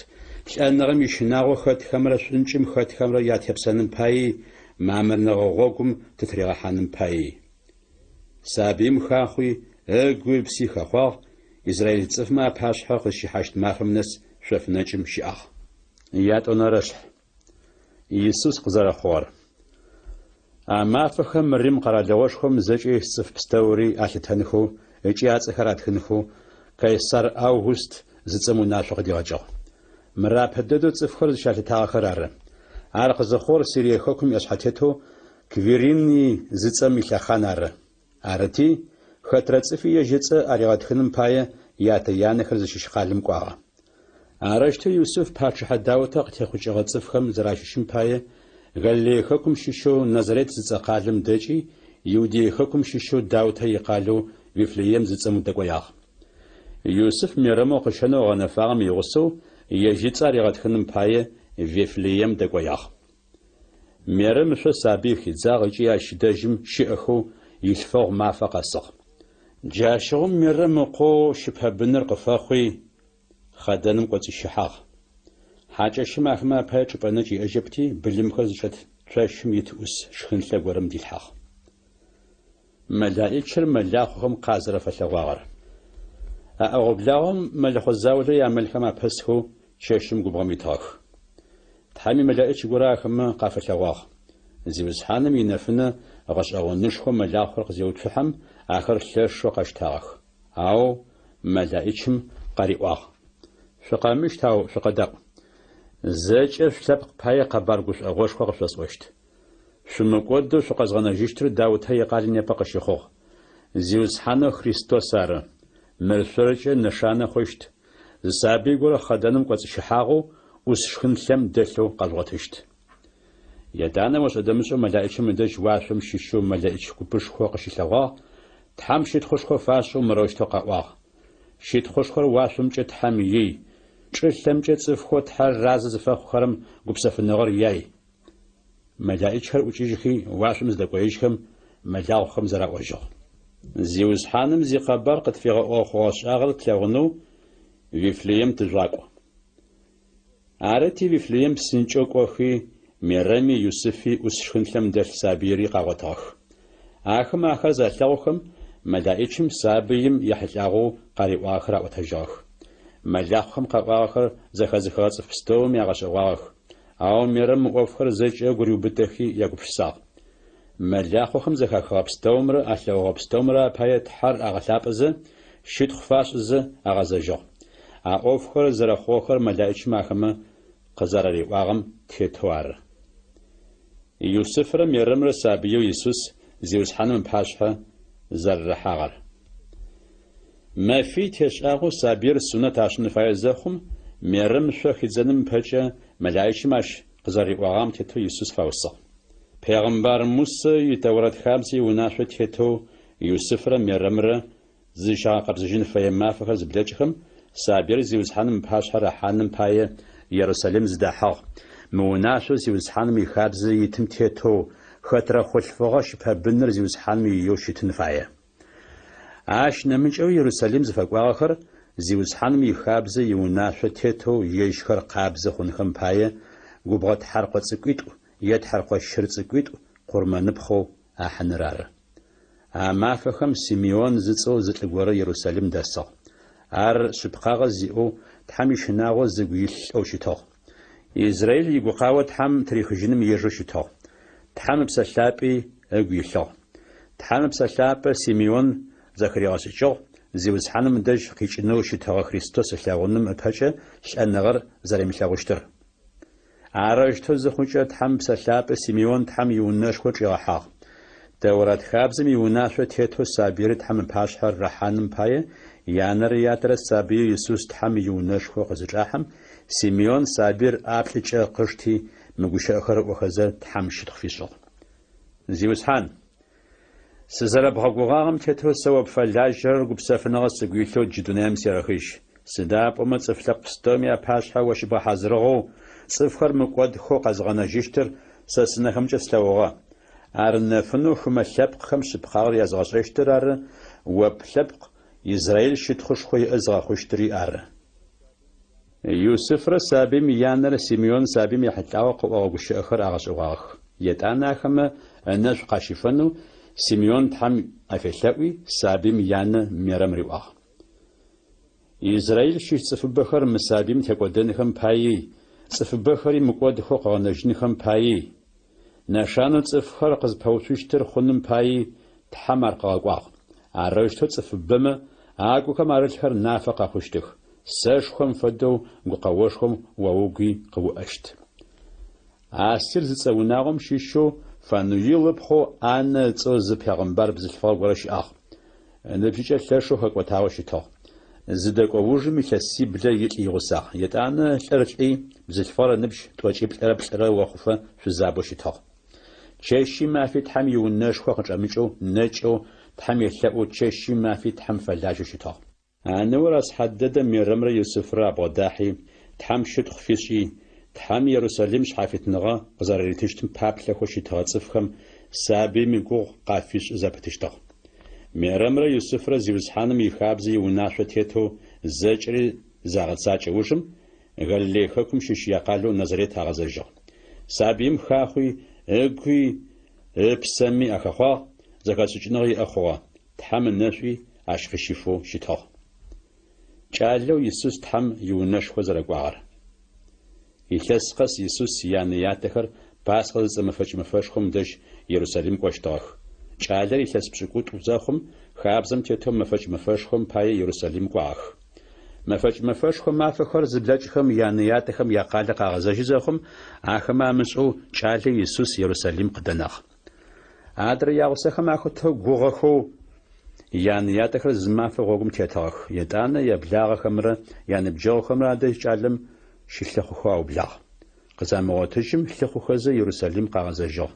Лӏэныгъэм и шынагъуэ хэтхэмрэ щӏынкӏым хэтхэмрэ ятепсэным паи, мамырныгъэ гъуэгум тытригъэхьэным паи. Сабийм хахъуи, эгуи пси хэхъуагъ, Израиль цӏыфмэ а пащхьэ къызщихьэщт мафэм нэс шъофынэкӏым щиӏагъ. Ятӏонэрэшхь. Иисус къызэрэхъугъэр. А мафэхэм Рим къэралыгъуэшхуэм зэкӏэ цӏыф пстэури алъытэнхэу ыкӏи а цӏэхэр атхынхэу Кайсар Август зыцӏэм унащхьэ къыдигъэкӏыгъ. Мырапэ дэдэу цӏыфхэр зыщалъытагъэхэр ары. Ар къызыхъур Сирие хэкум ещхьэтету Квирини зыцӏэм илъэхъан ары. Арыти, хэтрэ цӏыфи ежьыцӏэ аригъэтхыным пае ятэ янэхэр зыщыщ къалым кӏуагъэ. Арыщту Иусуф пачэ хьэдауэтэй къытехъукӏыгъэ цӏыфхэм зэращыщым пае Галилей хэкум щыщэу Назарет зыцӏэ къалым дэкӏи, Иудей хэкум щыщэу Дауҭэ и къалэу Вифлеем зыцӏэм дэкӏуеягъ. Иусуф Мерэмэу къыщэнэу гъэнэфагъым и гъусэу ежьыцӏэ аригъэтхыным пае Вифлеем дэкӏуеягъ. Мерэм мыщэ сабий хидзагъ ыкӏи ащ дэжьым щыӏэхэу илъфэгъу мафэ къэсыгъ. Джащыгъум Мерэм ыкъоу щыпэбыныр къыфэхъуи хъэдэным кӏуэцӏищыхьагъ. Хьакӏэщым ахэмэ апае чӏыпӏэнэкӏ иӏэжьэпти, былымхэр зыщӏэт цощым итӏус шхынлъэ гуэрым дилъхьагъ. Мэлаӏичыр мэлахъуэхэм къазэрэфэлъэгъуагъэр. А ӏэгъуэблагъуэм мэлыхъуэ заулэ я мэлхэм апэсхэу чэщым губгъуэм итыгъэх. Тхьэм и мэлаӏич гуэрэ ахэмэ къафэлъэгъуагъ. Зиусхьэным и нэфынэ гъэщӏэгъуэнышхуэ мэлахъуэр къызеутхыхьэм ахэр лъэшэу къэщтагъэх. Ауэ мэлаӏичым къариӏуагъ: «Шъукъэмыщт, ау шъукъэдэӏу. Зэкӏэ шъулъэпкъ пае къэбар гушӏэгъошхуэ къышъосӏощт. Шъумыкӏуэдэу шъукъэзгъэнэжьыщтыр Дауҭэ и къалым непэ къыщыхъугъ. Зиусхьэнэ Христос ары. Мэршъорыкӏэ нэшанэ хъущт. Зы сабий горэ хъэдэным кӏуэцӏищыхьагъэу ӏус шхынлъэм дэлъэу къэзгъуэтыщт». Етӏанэ уэшӏэдэмыщӏэу мэлаӏичым ыдэжь уашъом щыщэу мэлаӏич гупышхуэ къыщилъэгъуагъ, Тхьэм щитхъущхуэ фащэу мырощтэу къэӏуагъ. Щитхъущхуэр уашъомкӏэ Тхьэм ий, شلتمجة صفخو تحر راز زفخرم قبسفنغر ياي ملايكهر وجيجخي واشم زدقويشهم ملاوخم زرا وجه زيوز حانم زي قبر قد في غوخوش أغل تلغنو ويفليم تجراكو عارتي ويفليم سنجوك وخي ميرمي يوسفي أسشخنتلم دل سابيري قاوتاخ آخم آخر زالتاوخم ملايكهم سابيم يحلقو قاري آخر وتجاخ ملاخم قاخر زخزخات فستوم يغشواخ أو ميرم أوفر زج أغريو بتخي يغفساق ملاخم زخخاب ستومر أشلوغاب ستومر بايت حر أغلابز شيت خفاش أغزجو أوفر زرخوخر ملايك ماخم قزارري واغم تيتوار يوسف ميرم رسابيو يسوس زيوس حنم باشها زرحاغر ما في تشاغو سابير سنة عشان فايزخم ميرم شخيزنم بجا ملايك ماش قزاري واغم تيتو يسوس فاوصا پیغمبر موسى يتورد خامسي وناشو تيتو يوسف ميرم زيشا قبزجين فيما فخز بلجخم سابير زيوس حنم باشها حنم باي يروساليم زدحاغ موناشو زيوس حنم يخابز يتم تيتو خطر خلفغش ببنر زيوس حنم يوشي تنفايه عاش نمجو يروساليم زفقواخر زيوس حنم يخابز يوناشو تيتو يشخر قابز خونخم بايه قبغت حرقة سكويتو يد حرقة شر سكويتو قرمان بخو أحنرار مافخم سيميون زيتو زتلقور يروساليم داسو ار سبقاغ زيو تحمي شناغو زيقويل أو شتاغ إسرائيل يقوقاوة تحم تاريخ جنم يجو شتاغ تحم بسلابي أقويلو تحم بسلابي سيميون زكريا شجو زيوز حنم دج قيچنو شتاغ خريستوس لاغونم أبهجة شأنغر زريم لاغوشتر عراجتو زخوجة تحم بسلابي سيميون تحم يوناش خوش يغحاغ دورات خابزم يوناشو تيتو سابير تحم باشحر رحانم بايه يانر ياتر سابير يسوس تحم يوناش خو قزجاحم سيميون سابير آبلجة قشتي مگوشة أخر وخزر تحم شتخ فيشل زيوز حان سزر بغاغم تيتو سواب فلاجر قبسافنغ سقويتو جدونام سيرخيش سداب ومن صفلق ستوميا باشحا وشبه حزرغو صفخر مقود خو قزغانا جيشتر ساسنخم جسلوغا أرنفنو خم لبق خمس بخار يزغشتر أر وبلبق إسرائيل شتخش خوي أزغا خشتري أر يوسف سابيم يانر سيميون سابيم يحتاو قوغش أخر أغشواخ يتانا خم نش قاشفنو سيميون تحم أفلوي سابيم يان ميرم رواخ إسرائيل شيش صف بخر مسابيم تقودن خم باي صف بخري مقود خو قانجن خم باي نشانو صفخر قز پوششتر خونم پای تحمر قاقواق عرشتو صف بما آگو کم عرشتر نافقا خوشتخ سش خم فدو قوش خم ووگی قو اشت عسیر زتوناغم شیشو فنویلب خو آن تز پیغمبر بزلفال ورش آخ نبیجه لشو حق و تاوشی تا زدق ووجه میکسی بلا یکی غساق یتان لرجعی بزلفال نبش توجیب لرب وخوفه شو زابوشی تا تشي ما في تحم يوناش خوخ جاميجو نجو تحم يخلقو تشي ما في تحم فلاجو شتا أنا وراس حدد ميرمر يوسف را بوداحي تحم شد خفيشي تحم يروساليم شحافت نغا قزار تشتم بابل خوشي تاصفخم سابي ميغو قافيش زابتشتا ميرمر يوسف را زيوز حانم يخابزي وناشو تيتو زجري زاغتساچ وشم غلي حكم شيش يقالو نظريت غزجا سابيم خاخوي أكوي بسمي أخوا زكاتشنغي أخوا تحم النشوي عشخشيفو شتا جالو يسوس تحم يونش خزرقوار يلسقس يسوس يانياتخر باسقل مفش خم دش يروساليم قوشتاخ جالر يلس بشكوت وزاخم خابزم تيتو مفش خم باي يروساليم قواخ مفش خم مافخر زبلاج خم يانيات خم يقال قاغزاج زخم آخما مسعو چالي يسوس يروساليم قدناخ آدر ياغسخم آخوتو غوغخو يانيات خر زماف غوغم تيتاخ يدانا يبلاغ خمر يانبجو خمر آدش چالم شلخو خواو بلاغ قزامواتشم شلخو خزا يروساليم قاغزاجو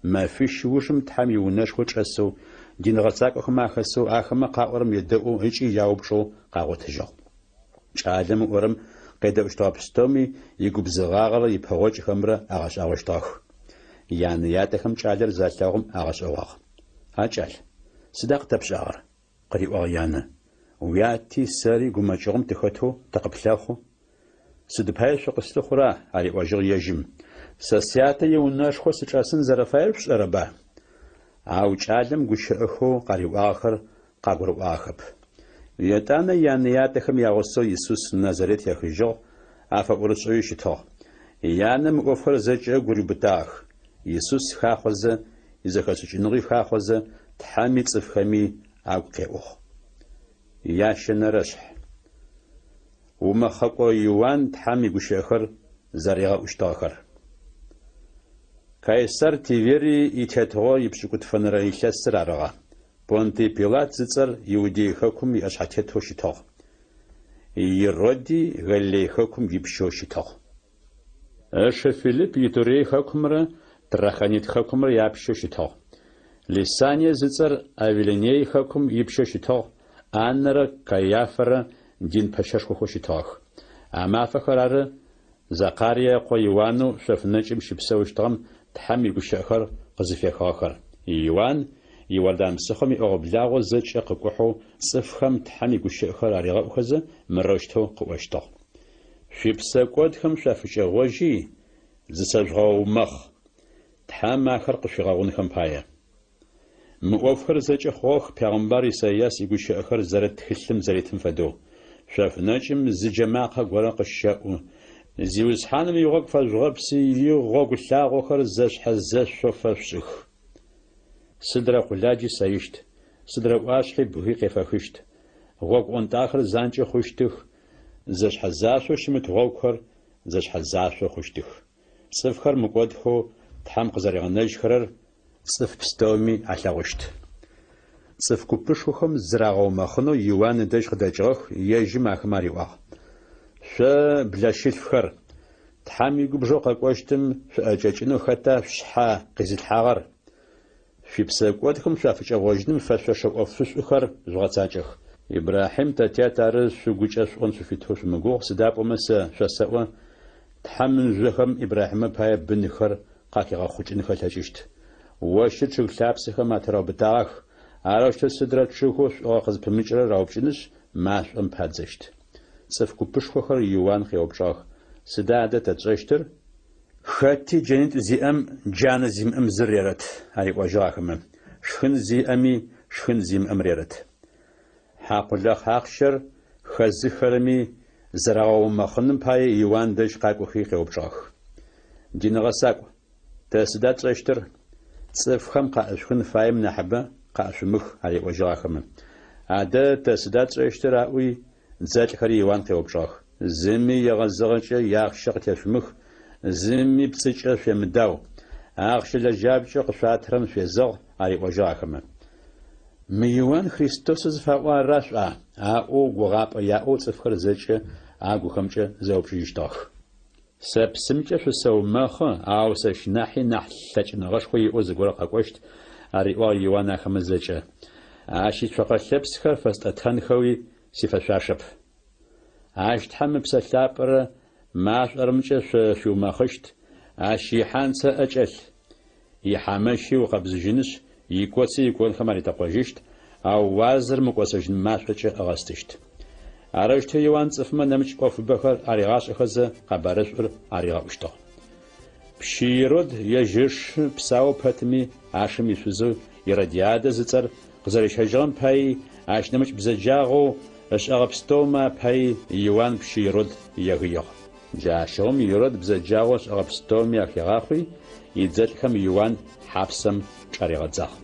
ما فيش وشم تحم يوناش خوش أسو دين غساق أخما خسو آخما قاورم يدقو هيش ياوبشو قاغوتجو عالم ورم къедэӏущтыгъэ пстэуми и губзыгъагъэрэ и пэгъуэкӏхэмрэ агъэщӏагъуэщтыгъэх. Янэ-ядэхэм кӏалэр залъэгъум агъэщӏэгъуагъ. А кӏал, сыда къытэпщӏагъэр? Къриӏуагъ янэ. Уи ати сэри гумэкӏыгъум тыхэту тыкъыплъэхъуу. Сыдыпае шъукъыслъыхъура? Ариӏуэжьыгъ ежьым. Сэ сятэ и унэшхуэ сыкӏэсын зэрыфаер пшӏэрэба? Ау кӏалэм гушыӏэхэу къариӏуагъхэр къагурыӏуахэп. Етӏанэ янэ-ядэхэм ягъусэу Иисус Назарет ехыжьыгъ афэӏурыщӏэуи щытыгъ. Янэм ӏофхэр зэкӏэ гурыубыдагъэх. Иисус хахъуэзэ, и зэхэщӏыкӏыныгъи хахъуэзэ Тхьэми цӏыфхэми агу къеӏугъ. Яшэ нэрэщхь. Умэхъэкӏуэ Иоанн Тхьэм и гушыӏэхэр зэригъэӏущтыгъэхэр. Кайсар Тиверий и тетыгъуэ и пщыкӏутфэнрэ илъэсыр арыгъэ. Понтий Пилат зыцӏэр Иудей хэкум и ӏэщхьэтету щытыгъ. Ироди Галилей хэкум ипщэу щытыгъ. Эшэ Филипп Итурей хэкумрэ Траханит хэкумрэ япщэу щытыгъ. Лисания зыцӏэр Авелиней хэкум ипщэу щытыгъ. Аннэрэ Каяфэрэ дин пэшэшхуэхэу щытыгъэх. А мафэхэр ары Закарие къо Иоанну шъэфынэкӏым щыпсэу щтыгъэм Тхьэм и гушыӏэхэр къызыфехыгъэхэр. Иоанн Иордан псыхъом иӏогъэблагъо зэкӏэ къыкӏухьэу цӏыфхэм Тхьэм и гушыӏэхэр аригъэӏухэзэ мырэщтэу къыӏощтыгъ. Шъуипсэкӏодхэм шъуафыкӏэгъожьи, зысэжъугъэумэхъ. Тхьэм ахэр къышъуигъэгъунхэм пае. Мы ӏофхэр зэкӏэ хъугъэх Пягъэмбар Исаияс и гушыӏэхэр зэрыт тхылъым зэритым фэдэу. Шъуафынэкӏым зыджэ макъэ горэ къыщэӏу. Зиусхьаным игъогу фэжъугъэпси игъогу лъагъохэр зэшъхьэ-зэшъо фэшӏых. Сыдрэ къуладжи саищт, сыдрэ ӏуашъхьи бгыи къефэхыщт. Гъогу ӏонтӏахэр занкӏэ хъущтых. Зэшъхьэ-зашъо щымыт гъогухэр зэшъхьэ-зашъо хъущтых. Цӏыфхэр мыкӏодхэу Тхьэм къызэригъэнэжьхэрэр цӏыф пстэуми алъэгъущт. Цӏыф гупышхохэм зырагъэумэхъынэу Иоанн дэжь къыдэкӏыгъэх, ежьым ахэмэ ариӏуагъ. Шъо блэщылъфхэр, Тхьэм игубжэу къэкӏощтым шъуӏэкӏэкӏынэу хэта шъхьэ къизылъхьагъэр. Шъуипсэкӏодхэм шъуафыкӏэгъожьыным фэшъошэ ӏофышӏухэр жъугъэцакӏэх. Ибрахьим тэтят ары шъугукӏэ шӏон шъуфитхэу шъумыгугъ. Сыдапӏомэ сэ шъосэӏо Тхьэм жъохэм Ибрахьимэ пае бынхэр къахигъэхъукӏын хэлъэкӏыщт. Ощы чъыг лъапсэхэм атыраубытагъэх. Арэущтэу сыдрэ чъыгхэу шӏугъэ къызыпымыкӏрэр аупчӏыныщ, машӏом падзэщт. Цӏыф гупышхохэр Иоанн къеупчӏагъэх. Сыда адэ тэтшӏэщтыр? Хэти джэнитӏу зиӏэм джанэ зимыӏэм зыр рерэт, ариӏуажьыгъ ахэмэ. Шхын зиӏэми шхын зимыӏэм рерэт. Хьакъулэ хьакъщэр хэзыхэрэми зэрагъэумэхъыным пае Иоанн дэжь къакӏохи къеупчӏагъэх. Диныгъэсакӏу, тэ сыда тшӏэщтыр? Цӏыфхэм къаӏышхын фаем нахьыбэ къаӏышъумых, ариӏуажьыгъ ахэмэ. Адэ тэ сыда тшӏэщтыр аӏуи дзэлъхэри Иоанн къеупчӏагъэх. Зыми егъэзыгъэкӏэ ягъщэ къытешъумых, зыми пцӏыкӏэ шъуемыдагъ. Ахъщэ лэжьапкӏэ къышъуатэрэм шъуезэгъ, ариӏуажьыгъ ахэмэ. Мы Иоанн Христос зыфаӏо арашӏуа? Аӏоу гугъапӏэ яӏэу цӏыфхэр зэкӏэ агухэмкӏэ зэупчӏыжьыщтыгъэх. Сэ псымкӏэ шъусэумэхъы, ау сэ шынахьи нахь лъэкӏыныгъэшхо иӏэу зыгорэ къэкӏощт, ариӏуагъ Иоанн ахэмэ зэкӏэ. Ащ итшъокъэ-лъэпсхэр фэстӏэтэнхэуи сифэшъуашэп. Ащ Тхьэм ыпсэлъапӏэрэ машӏорымкӏэ шъуиумэхъыщт. Ащ ихьанцэ ӏэкӏэлъ. Ихьамэщи укъэбзыжьыныщ, икӏоци икӏонхэм аритэкъожьыщт, ау уазыр мыкӏосэжьын машӏокӏэ ӏыгъэстыщт. Арэущтэу Иоанн цӏыфмэ нэмыкӏ ӏофыбэхэр аригъашӏэхэзэ къэбарышӏур аригъэӏущтыгъ. Пщирод ежьыш псауэ пэтми ашым ишъузэу Иродиадэ зыцӏэр къызэрищэжьыгъэм паи ащ нэмыкӏ бзэджагъэу ышӏэгъэ пстэумэ паи Иоанн Пщирод егъыигъ. Джащэгъум Ирод бзэджагъэу ышӏэгъэ пстэуми ахегъахъуи, идзэлъхэм Иоанн хьапсэм кӏэрегъэдзагъ.